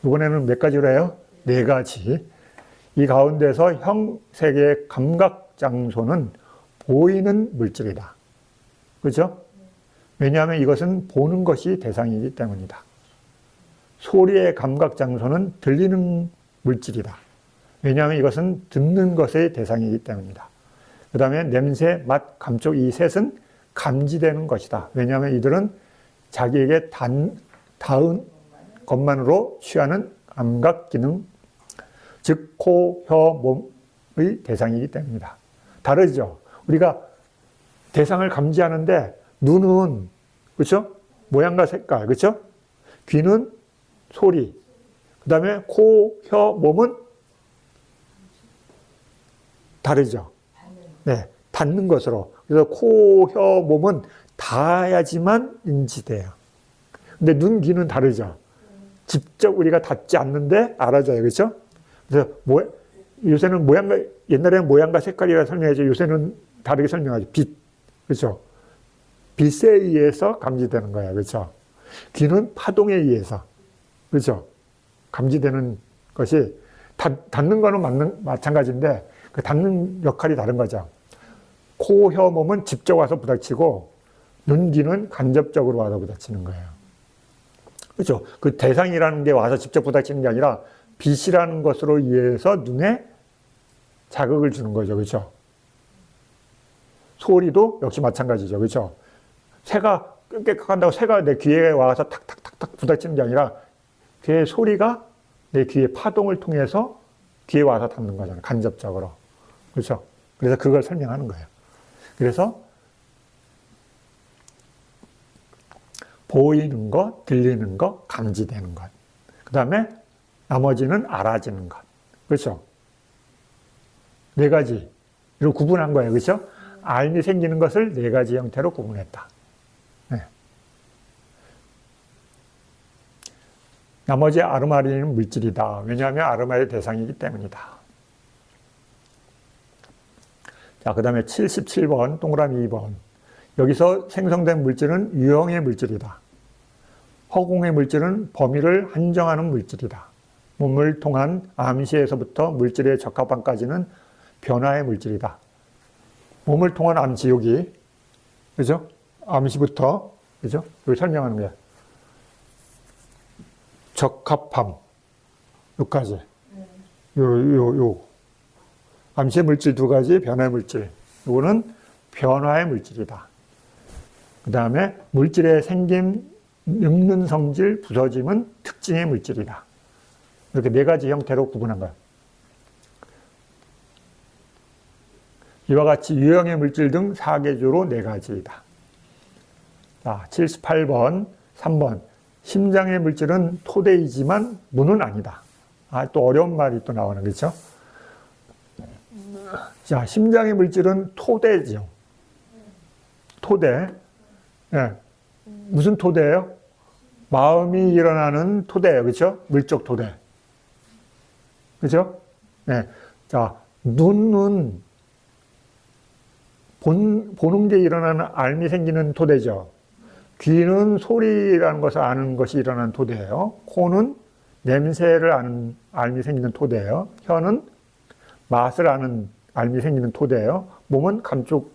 이번에는 몇 가지로 해요? 4가지. 이 가운데서 형색의 감각장소는 보이는 물질이다. 그렇죠? 왜냐하면 이것은 보는 것이 대상이기 때문이다. 소리의 감각장소는 들리는 물질이다. 왜냐하면 이것은 듣는 것의 대상이기 때문이다. 그 다음에 냄새, 맛, 감촉 이 셋은 감지되는 것이다. 왜냐하면 이들은 자기에게 닿은 것만으로 취하는 감각 기능, 즉 코, 혀, 몸의 대상이기 때문이다. 다르죠? 우리가 대상을 감지하는데 눈은 그렇죠? 모양과 색깔, 그렇죠? 귀는 소리, 그 다음에 코, 혀, 몸은 다르죠? 네, 닿는 것으로. 그래서 코, 혀, 몸은 닿아야지만 인지돼요. 근데 눈, 귀는 다르죠? 직접 우리가 닿지 않는데 알아져요. 그렇죠? 그래서 요새는 옛날에는 모양과 색깔이라 설명하죠. 요새는 다르게 설명하죠. 빛. 그렇죠? 빛에 의해서 감지되는 거예요. 그렇죠? 귀는 파동에 의해서. 그렇죠? 감지되는 것이 닿는 거는 마찬가지인데 그 닿는 역할이 다른 거죠. 코, 혀, 몸은 직접 와서 부닥치고 눈, 귀는 간접적으로 와서 부닥치는 거예요. 그렇죠? 그 대상이라는 게 와서 직접 부닥치는 게 아니라 빛이라는 것으로 인해서 눈에 자극을 주는 거죠. 그렇죠? 소리도 역시 마찬가지죠. 그렇죠? 새가 끙끙한다고 새가 내 귀에 와서 탁탁탁탁 부닥치는 게 아니라 걔의 소리가 내 귀의 파동을 통해서 귀에 와서 닿는 거잖아요. 간접적으로. 그렇죠? 그래서 그걸 설명하는 거예요. 그래서 보이는 것, 들리는 것, 감지되는 것. 그 다음에 나머지는 알아지는 것. 그렇죠? 4가지로 구분한 거예요. 그렇죠? 알미 생기는 것을 4가지 형태로 구분했다. 네. 나머지 아르마리는 물질이다. 왜냐하면 아르마의 대상이기 때문이다. 자, 그 다음에 77번, 동그라미 2번. 여기서 생성된 물질은 유형의 물질이다. 허공의 물질은 범위를 한정하는 물질이다. 몸을 통한 암시에서부터 물질의 적합함까지는 변화의 물질이다. 몸을 통한 암시, 여기. 그죠? 암시부터, 그죠? 여기 설명하는 거야. 적합함. 여기까지. 암시의 물질 2가지, 변화의 물질. 이거는 변화의 물질이다. 그 다음에 물질의 생김, 늙는 성질, 부서짐은 특징의 물질이다. 이렇게 4가지 형태로 구분한 거야. 이와 같이 유형의 물질 등 4개조로 4가지이다. 자, 78번, 3번. 심장의 물질은 토대이지만 문은 아니다. 또 어려운 말이 또 나오는 거죠. 자, 심장의 물질은 토대죠. 토대. 네. 무슨 토대예요? 마음이 일어나는 토대예요. 그렇죠? 물적 토대. 그렇죠? 네. 자, 눈은 보는 게 일어나는 알미 생기는 토대죠. 귀는 소리라는 것을 아는 것이 일어나는 토대예요. 코는 냄새를 아는 알미 생기는 토대예요. 혀는 맛을 아는 알미 생기는 토대예요. 몸은 감촉을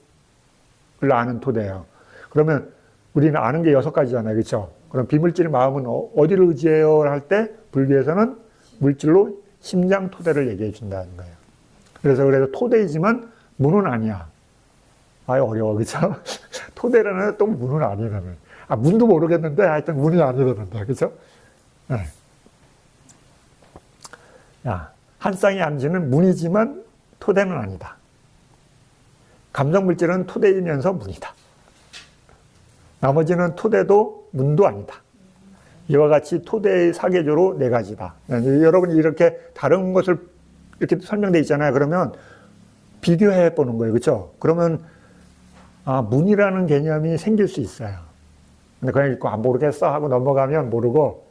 아는 토대예요. 그러면 우리는 아는 게 6가지잖아요. 그렇죠? 그럼 비물질 마음은 어디를 의지해요? 할 때 불교에서는 물질로 심장 토대를 얘기해 준다는 거예요. 그래서 토대이지만 문은 아니야. 어려워. 그렇죠? 토대라는 또 문은 아니라는. 문도 모르겠는데 하여튼 문이 아니라는데. 그렇죠? 네. 한 쌍의 암시는 문이지만 토대는 아니다. 감정물질은 토대이면서 문이다. 나머지는 토대도 문도 아니다. 이와 같이 토대의 사계조로 4가지다. 여러분이 이렇게 다른 것을 이렇게 설명되어 있잖아요. 그러면 비교해 보는 거예요. 그렇죠? 그러면 문이라는 개념이 생길 수 있어요. 근데 그냥 읽고 모르겠어 하고 넘어가면 모르고,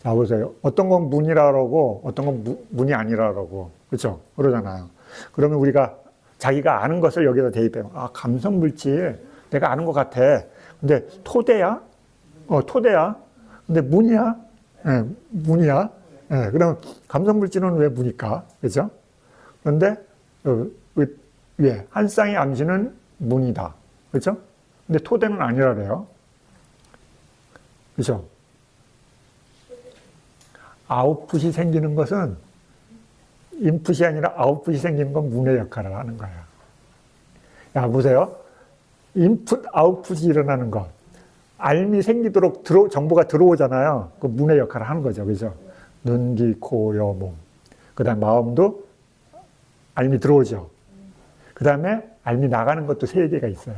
자 보세요. 어떤 건 문이라 그러고 어떤 건 문이 아니라 그러고, 그렇죠? 그러잖아요. 그러면 우리가 자기가 아는 것을 여기다 대입해요. 감성 물질 내가 아는 것 같아. 근데 토대야? 토대야. 근데 문이야? 네, 문이야. 네, 그럼 감성 물질은 왜 문일까? 그렇죠? 그런데 위에 한 쌍의 암시는 문이다. 그렇죠? 근데 토대는 아니라 그래요. 그렇죠? 아웃풋이 생기는 것은 인풋이 아니라 아웃풋이 생기는 건 문의 역할을 하는 거야. 보세요. 인풋, 아웃풋이 일어나는 것. 알미 생기도록 정보가 들어오잖아요. 그 문의 역할을 하는 거죠. 그죠? 눈, 귀, 코, 여, 몸. 그 다음 마음도 알미 들어오죠. 그 다음에 알미 나가는 것도 3개가 있어요.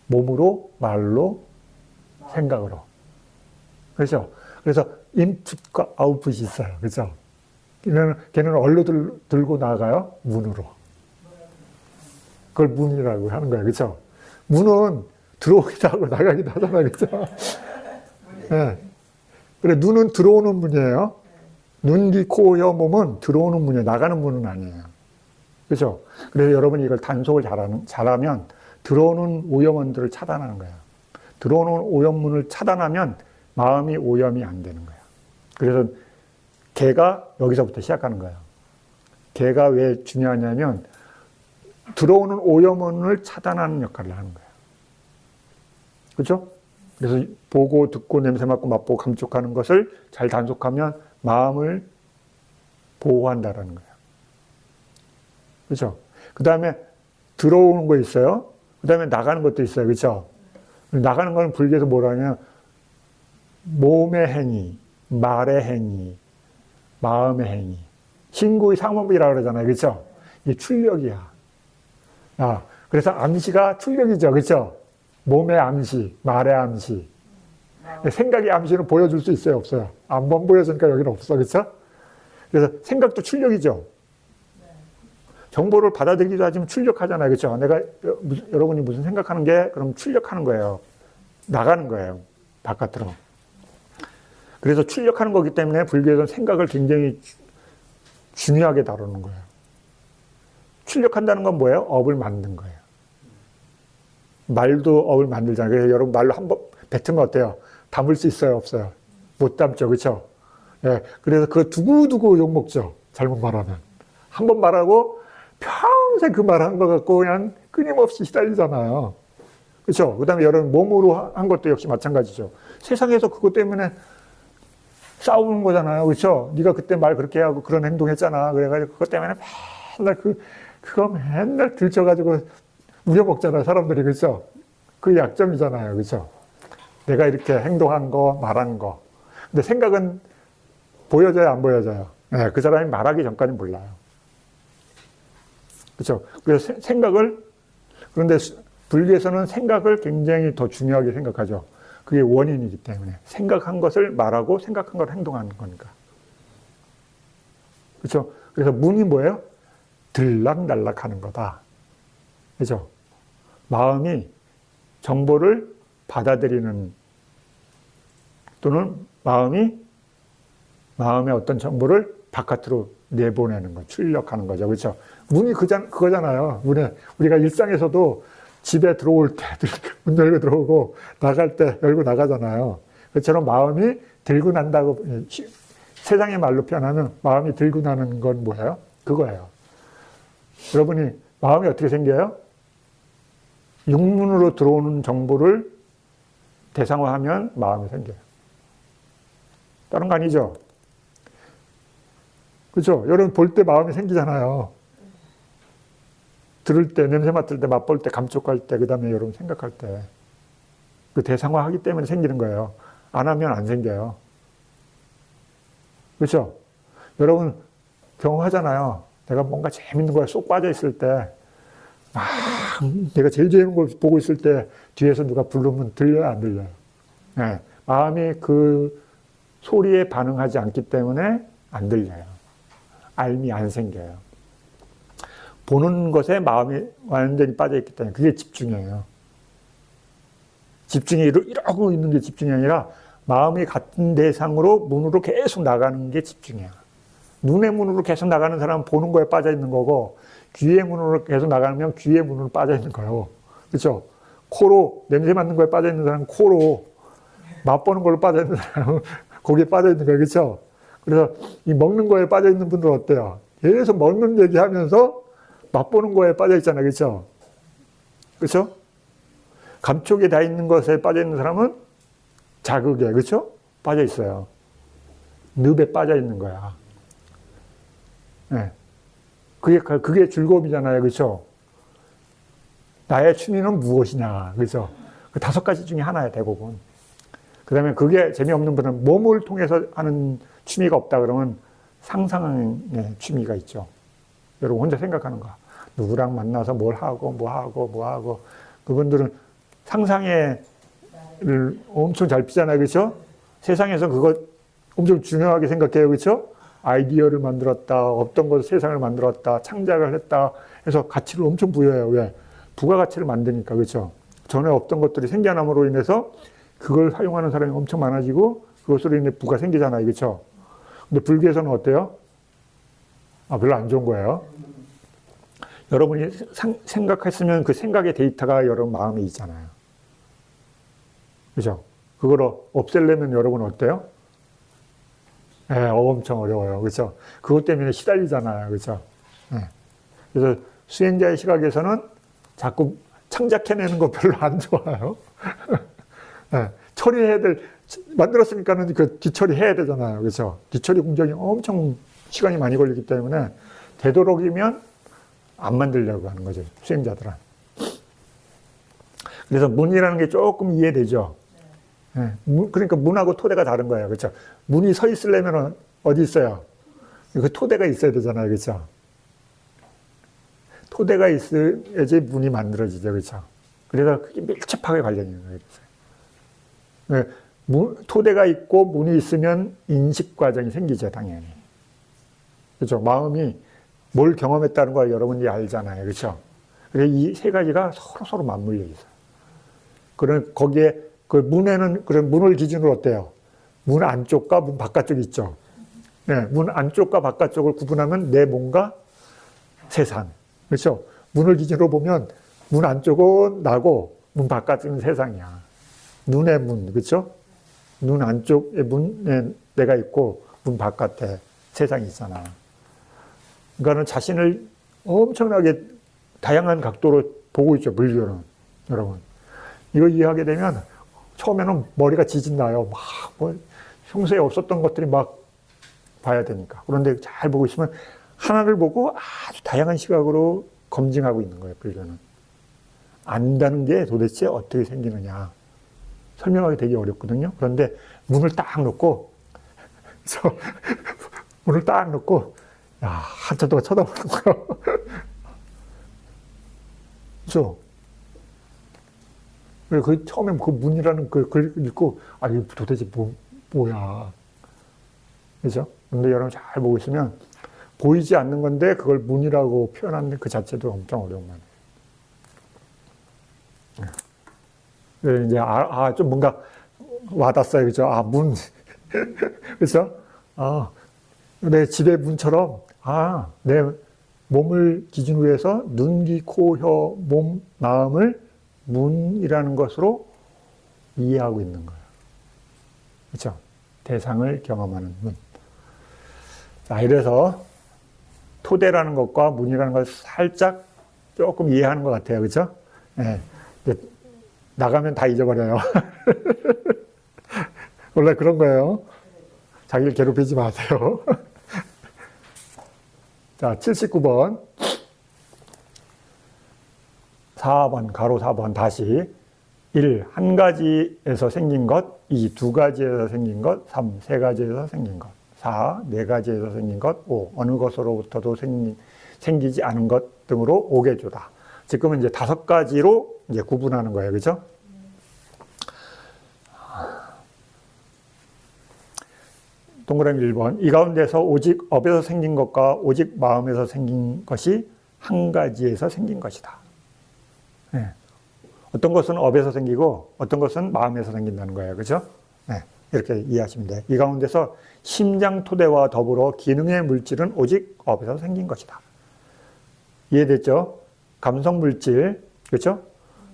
몸으로, 말로, 생각으로. 그렇죠? 그래서 인풋과 아웃풋이 있어요. 그렇죠? 걔는 얼로 들고 나가요? 문으로. 그걸 문이라고 하는 거예요. 그렇죠? 문은 들어오기도 하고 나가기도 하잖아요. 그렇죠? 네. 그래, 눈은 들어오는 문이에요. 눈, 귀, 코, 혀, 몸은 들어오는 문이에요. 나가는 문은 아니에요. 그렇죠? 그래서 여러분이 이걸 단속을 잘하면 들어오는 오염원들을 차단하는 거예요. 들어오는 오염문을 차단하면 마음이 오염이 안 되는 거예요. 그래서 개가 여기서부터 시작하는 거예요. 개가 왜 중요하냐면 들어오는 오염원을 차단하는 역할을 하는 거예요. 그렇죠? 그래서 보고 듣고 냄새 맡고 맛보고 감촉하는 것을 잘 단속하면 마음을 보호한다라는 거예요. 그렇죠? 그 다음에 들어오는 거 있어요. 그 다음에 나가는 것도 있어요. 그렇죠? 나가는 거는 불교에서 뭐라냐? 몸의 행위, 말의 행위, 마음의 행위. 신구의 상업이라고 그러잖아요. 그렇죠? 이게 출력이야. 그래서 암시가 출력이죠. 그렇죠? 몸의 암시, 말의 암시. 생각의 암시는 보여줄 수 있어요? 없어요? 안 보여주니까 여기는 없어. 그렇죠? 그래서 생각도 출력이죠. 정보를 받아들이기도 하지만 출력하잖아요. 그렇죠? 여러분이 무슨 생각하는 게 그럼 출력하는 거예요. 나가는 거예요. 바깥으로. 그래서 출력하는 거기 때문에 불교에서는 생각을 굉장히 중요하게 다루는 거예요. 출력한다는 건 뭐예요? 업을 만든 거예요. 말도 업을 만들잖아요. 그래서 여러분 말로 한번 뱉으면 어때요? 담을 수 있어요? 없어요? 못 담죠. 그렇죠? 예, 그래서 그거 두고두고 욕먹죠. 잘못 말하면. 한 번 말하고 평생 그 말한 거 갖고 그냥 끊임없이 시달리잖아요. 그렇죠? 그 다음에 여러분 몸으로 한 것도 역시 마찬가지죠. 세상에서 그것 때문에 싸우는 거잖아요. 그렇죠? 네가 그때 말 그렇게 하고 그런 행동했잖아. 그래가지고 그것 때문에 맨날 그거 맨날 들쳐가지고 우려먹잖아요. 사람들이. 그렇죠? 그 약점이잖아요. 그렇죠? 내가 이렇게 행동한 거, 말한 거. 근데 생각은 보여져요? 안 보여져요? 네, 그 사람이 말하기 전까지는 몰라요. 그렇죠? 그래서 그런데 불교에서는 생각을 굉장히 더 중요하게 생각하죠. 그게 원인이기 때문에. 생각한 것을 말하고 생각한 걸 행동하는 거니까. 그렇죠? 그래서 문이 뭐예요? 들락날락 하는 거다. 그렇죠? 마음이 정보를 받아들이는 또는 마음의 어떤 정보를 바깥으로 내보내는 거, 출력하는 거죠. 그렇죠? 문이 그거잖아요. 우리가 일상에서도 집에 들어올 때 문 열고 들어오고 나갈 때 열고 나가잖아요. 그처럼 마음이 들고 난다고, 세상의 말로 표현하면 마음이 들고 나는 건 뭐예요? 그거예요. 여러분이 마음이 어떻게 생겨요? 육문으로 들어오는 정보를 대상화하면 마음이 생겨요. 다른 거 아니죠? 그렇죠? 여러분 볼 때 마음이 생기잖아요. 들을 때, 냄새 맡을 때, 맛볼 때, 감촉할 때, 그 다음에 여러분 생각할 때. 그 대상화하기 때문에 생기는 거예요. 안 하면 안 생겨요. 그렇죠? 여러분 경험하잖아요. 내가 뭔가 재밌는 거에 쏙 빠져 있을 때, 내가 제일 재밌는 걸 보고 있을 때 뒤에서 누가 부르면 들려요, 안 들려요? 네. 마음이 그 소리에 반응하지 않기 때문에 안 들려요. 알미 안 생겨요. 보는 것에 마음이 완전히 빠져있기 때문에 그게 집중이에요. 집중이 이러고 있는 게 집중이 아니라 마음이 같은 대상으로 문으로 계속 나가는 게 집중이야. 눈의 문으로 계속 나가는 사람은 보는 거에 빠져있는 거고, 귀의 문으로 계속 나가면 귀의 문으로 빠져있는 거예요. 그렇죠? 코로 냄새 맡는 거에 빠져있는 사람은 코로, 맛보는 걸로 빠져있는 사람은 거기에 빠져있는 거예요. 그렇죠? 그래서 이 먹는 거에 빠져있는 분들은 어때요? 계속 먹는 얘기하면서 맛보는 거에 빠져있잖아요. 그렇죠? 그렇죠? 감촉에 다 있는 것에 빠져있는 사람은 자극에, 그렇죠? 빠져있어요. 늪에 빠져있는 거야. 네. 그게 즐거움이잖아요. 그렇죠? 나의 취미는 무엇이냐. 그렇죠? 그 5가지 중에 하나야, 대부분. 그 다음에 그게 재미없는 분은 몸을 통해서 하는 취미가 없다 그러면 상상의 취미가 있죠. 여러분 혼자 생각하는 거. 누구랑 만나서 뭘 하고, 뭐 하고. 그분들은 상상을 엄청 잘 피잖아요. 그렇죠? 세상에서 그거 엄청 중요하게 생각해요. 그렇죠? 아이디어를 만들었다, 없던 것을 세상을 만들었다, 창작을 했다 해서 가치를 엄청 부여해요. 왜? 부가가치를 만드니까. 그렇죠? 전에 없던 것들이 생겨남으로 인해서 그걸 사용하는 사람이 엄청 많아지고 그것으로 인해 부가 생기잖아요. 그렇죠? 근데 불교에서는 어때요? 별로 안 좋은 거예요. 여러분이 생각했으면 그 생각의 데이터가 여러분 마음에 있잖아요. 그죠? 그걸 없애려면 여러분 어때요? 엄청 어려워요. 그죠? 그것 때문에 시달리잖아요. 그죠? 그래서 수행자의 시각에서는 자꾸 창작해내는 거 별로 안 좋아요. 처리해야 만들었으니까는 그 뒤처리해야 되잖아요. 그죠? 뒤처리 공정이 엄청 시간이 많이 걸리기 때문에 되도록이면 안 만들려고 하는 거죠. 수행자들은. 그래서 문이라는 게 조금 이해되죠. 그러니까 문하고 토대가 다른 거예요. 그렇죠? 문이 서 있으려면 어디 있어요? 그 토대가 있어야 되잖아요. 그렇죠? 토대가 있어야지 문이 만들어지죠. 그렇죠? 그래서 그게 밀접하게 관련이 있는 거예요. 토대가 있고 문이 있으면 인식 과정이 생기죠. 당연히. 그렇죠? 마음이 뭘 경험했다는 걸 여러분이 알잖아요. 그렇죠? 그래서 이 3가지가 서로 맞물려 있어요. 그런 거기에 그 문에는 그런 문을 기준으로 어때요? 문 안쪽과 문 바깥쪽이 있죠. 문 안쪽과 바깥쪽을 구분하면 내 몸과 세상. 그렇죠? 문을 기준으로 보면 문 안쪽은 나고 문 바깥은 세상이야. 눈의 문, 그렇죠? 눈 안쪽에 문에 내가 있고 문 바깥에 세상이 있잖아. 그러니까는 자신을 엄청나게 다양한 각도로 보고 있죠, 불교는. 여러분. 이거 이해하게 되면 처음에는 머리가 지진나요. 평소에 없었던 것들이 막 봐야 되니까. 그런데 잘 보고 있으면 하나를 보고 아주 다양한 시각으로 검증하고 있는 거예요, 불교는. 안다는 게 도대체 어떻게 생기느냐. 설명하기 되게 어렵거든요. 그런데 문을 딱 놓고, 문을 딱 놓고, 한참 동안 쳐다보는 거예요. 그죠? 그 처음에 그 문이라는 그 글 읽고, 이거 도대체 뭐야. 그죠? 근데 여러분 잘 보고 있으면, 보이지 않는 건데, 그걸 문이라고 표현하는 그 자체도 엄청 어려운 거예요. 이제, 좀 뭔가 와닿았어요. 그죠? 문. 그죠? 내 집의 문처럼, 내 몸을 기준으로 해서 눈, 귀, 코, 혀, 몸, 마음을 문이라는 것으로 이해하고 있는 거예요. 그렇죠? 대상을 경험하는 문. 자, 이래서 토대라는 것과 문이라는 걸 살짝 조금 이해하는 것 같아요. 그렇죠? 네. 나가면 다 잊어버려요. 원래 그런 거예요. 자기를 괴롭히지 마세요. 자, 79번. 4번, 가로 4번 다시. 1. 한 가지에서 생긴 것. 2. 두 가지에서 생긴 것. 3. 세 가지에서 생긴 것. 4. 네 가지에서 생긴 것. 5. 어느 것으로부터도 생기지 않은 것 등으로 5개조다. 지금은 이제 5가지로 이제 구분하는 거예요. 그죠? 동그라미 1번. 이 가운데서 오직 업에서 생긴 것과 오직 마음에서 생긴 것이 한 가지에서 생긴 것이다. 네. 어떤 것은 업에서 생기고 어떤 것은 마음에서 생긴다는 거예요. 그죠? 네. 이렇게 이해하시면 돼요. 이 가운데서 심장 토대와 더불어 기능의 물질은 오직 업에서 생긴 것이다. 이해됐죠? 감성 물질, 그렇죠?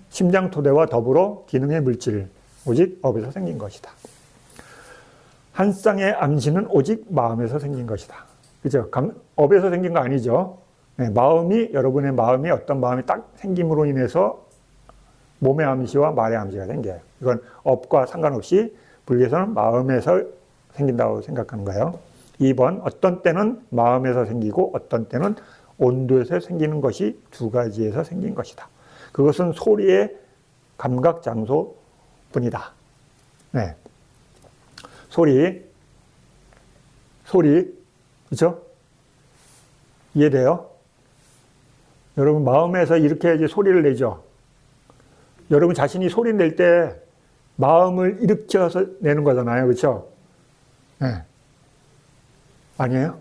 심장 토대와 더불어 기능의 물질, 오직 업에서 생긴 것이다. 한 쌍의 암시는 오직 마음에서 생긴 것이다. 그죠? 업에서 생긴 거 아니죠? 네, 여러분의 마음이 어떤 마음이 딱 생김으로 인해서 몸의 암시와 말의 암시가 생겨요. 이건 업과 상관없이 불교에서는 마음에서 생긴다고 생각하는 거예요. 2번, 어떤 때는 마음에서 생기고 어떤 때는 온도에서 생기는 것이 두 가지에서 생긴 것이다. 그것은 소리의 감각 장소뿐이다. 네. 소리, 그죠? 이해돼요? 여러분, 마음에서 이렇게 이제 소리를 내죠? 여러분 자신이 소리 낼 때 마음을 일으켜서 내는 거잖아요. 그렇죠? 네. 아니에요?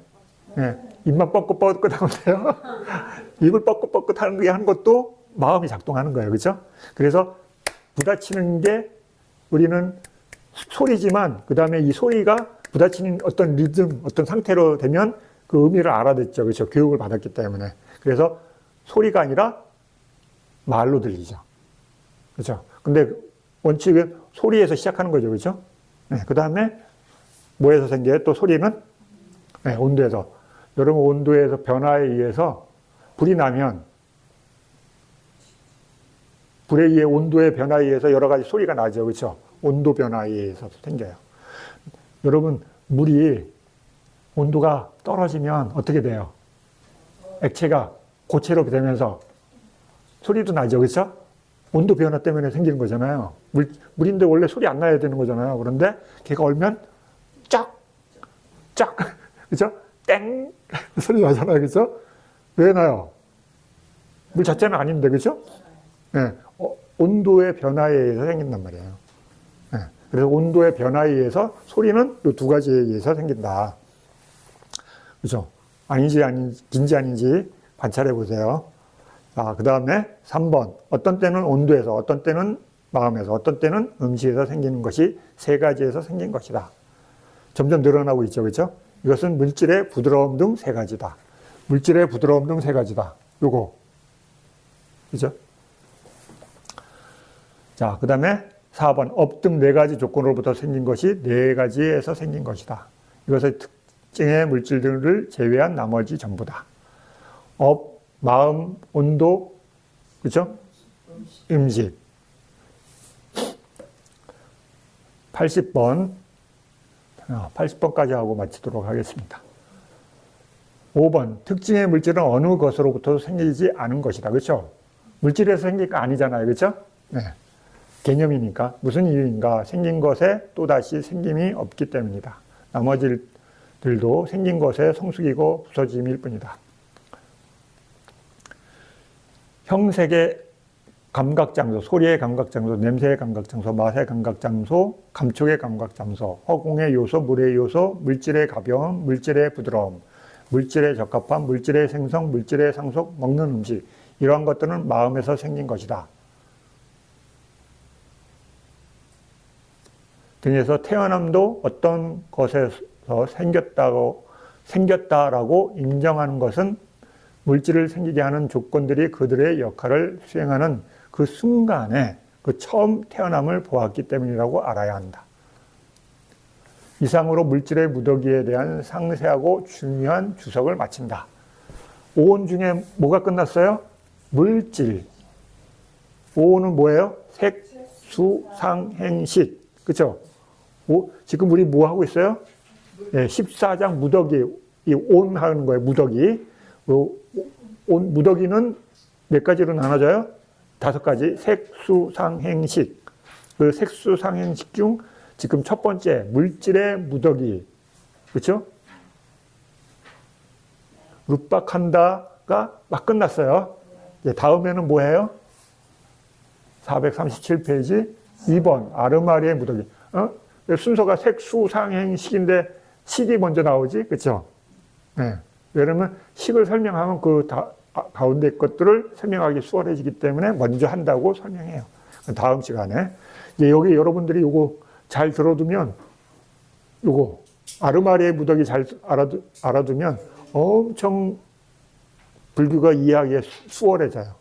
네. 입만 뻐끗뻐끗 하면서요. 입을 뻐끗뻐끗 하는 것도 마음이 작동하는 거예요. 그렇죠? 그래서 부딪히는 게 우리는 소리지만 그 다음에 이 소리가 부딪히는 어떤 리듬, 어떤 상태로 되면 그 의미를 알아듣죠. 그렇죠? 교육을 받았기 때문에. 그래서 소리가 아니라 말로 들리죠. 그렇죠? 근데 원칙은 소리에서 시작하는 거죠. 그렇죠? 네, 그 다음에 뭐에서 생겨요? 또 소리는? 네, 온도에서. 여러분 온도에서 변화에 의해서 불이 나면 불에 의해 온도의 변화에 의해서 여러 가지 소리가 나죠. 그렇죠? 온도 변화에 의해서 생겨요. 여러분 물이 온도가 떨어지면 어떻게 돼요? 액체가 고체로 되면서 소리도 나죠. 그렇죠? 온도 변화 때문에 생기는 거잖아요. 물인데 원래 소리 안 나야 되는 거잖아요. 그런데 걔가 얼면 쫙, 그죠? 땡! 소리 나잖아요. 그죠? 왜 나요? 물 자체는 아닌데, 그죠? 네. 온도의 변화에 의해서 생긴단 말이에요. 네. 그래서 온도의 변화에 의해서 소리는 이 두 가지에 의해서 생긴다. 그죠? 긴지 아닌지 관찰해 보세요. 자, 그 다음에 3번. 어떤 때는 온도에서, 어떤 때는 마음에서, 어떤 때는 음식에서 생기는 것이 세 가지에서 생긴 것이다. 점점 늘어나고 있죠. 그렇죠? 이것은 물질의 부드러움 등 세 가지다. 물질의 부드러움 등 세 가지다. 요거. 그죠? 자, 그 다음에 4번. 업 등 네 가지 조건으로부터 생긴 것이 네 가지에서 생긴 것이다. 이것의 특징의 물질들을 제외한 나머지 전부다. 업, 마음, 온도, 그죠? 음식. 80번. 80번까지 하고 마치도록 하겠습니다. 5번. 특징의 물질은 어느 것으로부터 생기지 않은 것이다. 그렇죠? 물질에서 생긴 거 아니잖아요. 그렇죠? 네. 개념이니까. 무슨 이유인가? 생긴 것에 또다시 생김이 없기 때문이다. 나머지들도 생긴 것의 성숙이고 부서짐일 뿐이다. 형색의 감각장소, 소리의 감각장소, 냄새의 감각장소, 맛의 감각장소, 감촉의 감각장소, 허공의 요소, 물의 요소, 물질의 가벼움, 물질의 부드러움, 물질의 적합함, 물질의 생성, 물질의 상속, 먹는 음식, 이러한 것들은 마음에서 생긴 것이다. 등에서 태어남도 어떤 것에서 생겼다라고 인정하는 것은 물질을 생기게 하는 조건들이 그들의 역할을 수행하는 그 순간에 그 처음 태어남을 보았기 때문이라고 알아야 한다. 이상으로 물질의 무더기에 대한 상세하고 중요한 주석을 마친다. 오온 중에 뭐가 끝났어요? 물질. 오온은 뭐예요? 색, 수, 상, 행, 식. 그쵸? 지금 우리 뭐 하고 있어요? 네, 14장 무더기. 이 온 하는 거예요. 무더기. 무더기는 몇 가지로 나눠져요? 5가지. 색, 수, 상, 행, 식. 그 색, 수, 상, 행, 식 중 지금 첫 번째 물질의 무더기. 그렇죠? 룩박한다가 막 끝났어요. 이제 다음에는 뭐예요? 437페이지 2번 아르마리의 무더기. 순서가 색, 수, 상, 행, 식인데 식이 먼저 나오지. 그렇죠? 네. 왜냐면 식을 설명하면 그 가운데 것들을 설명하기 수월해지기 때문에 먼저 한다고 설명해요. 다음 시간에. 이제 여기 여러분들이 요거 잘 들어두면, 요거, 아르마리의 무더기 잘 알아두면 엄청 불교가 이해하기에 수월해져요.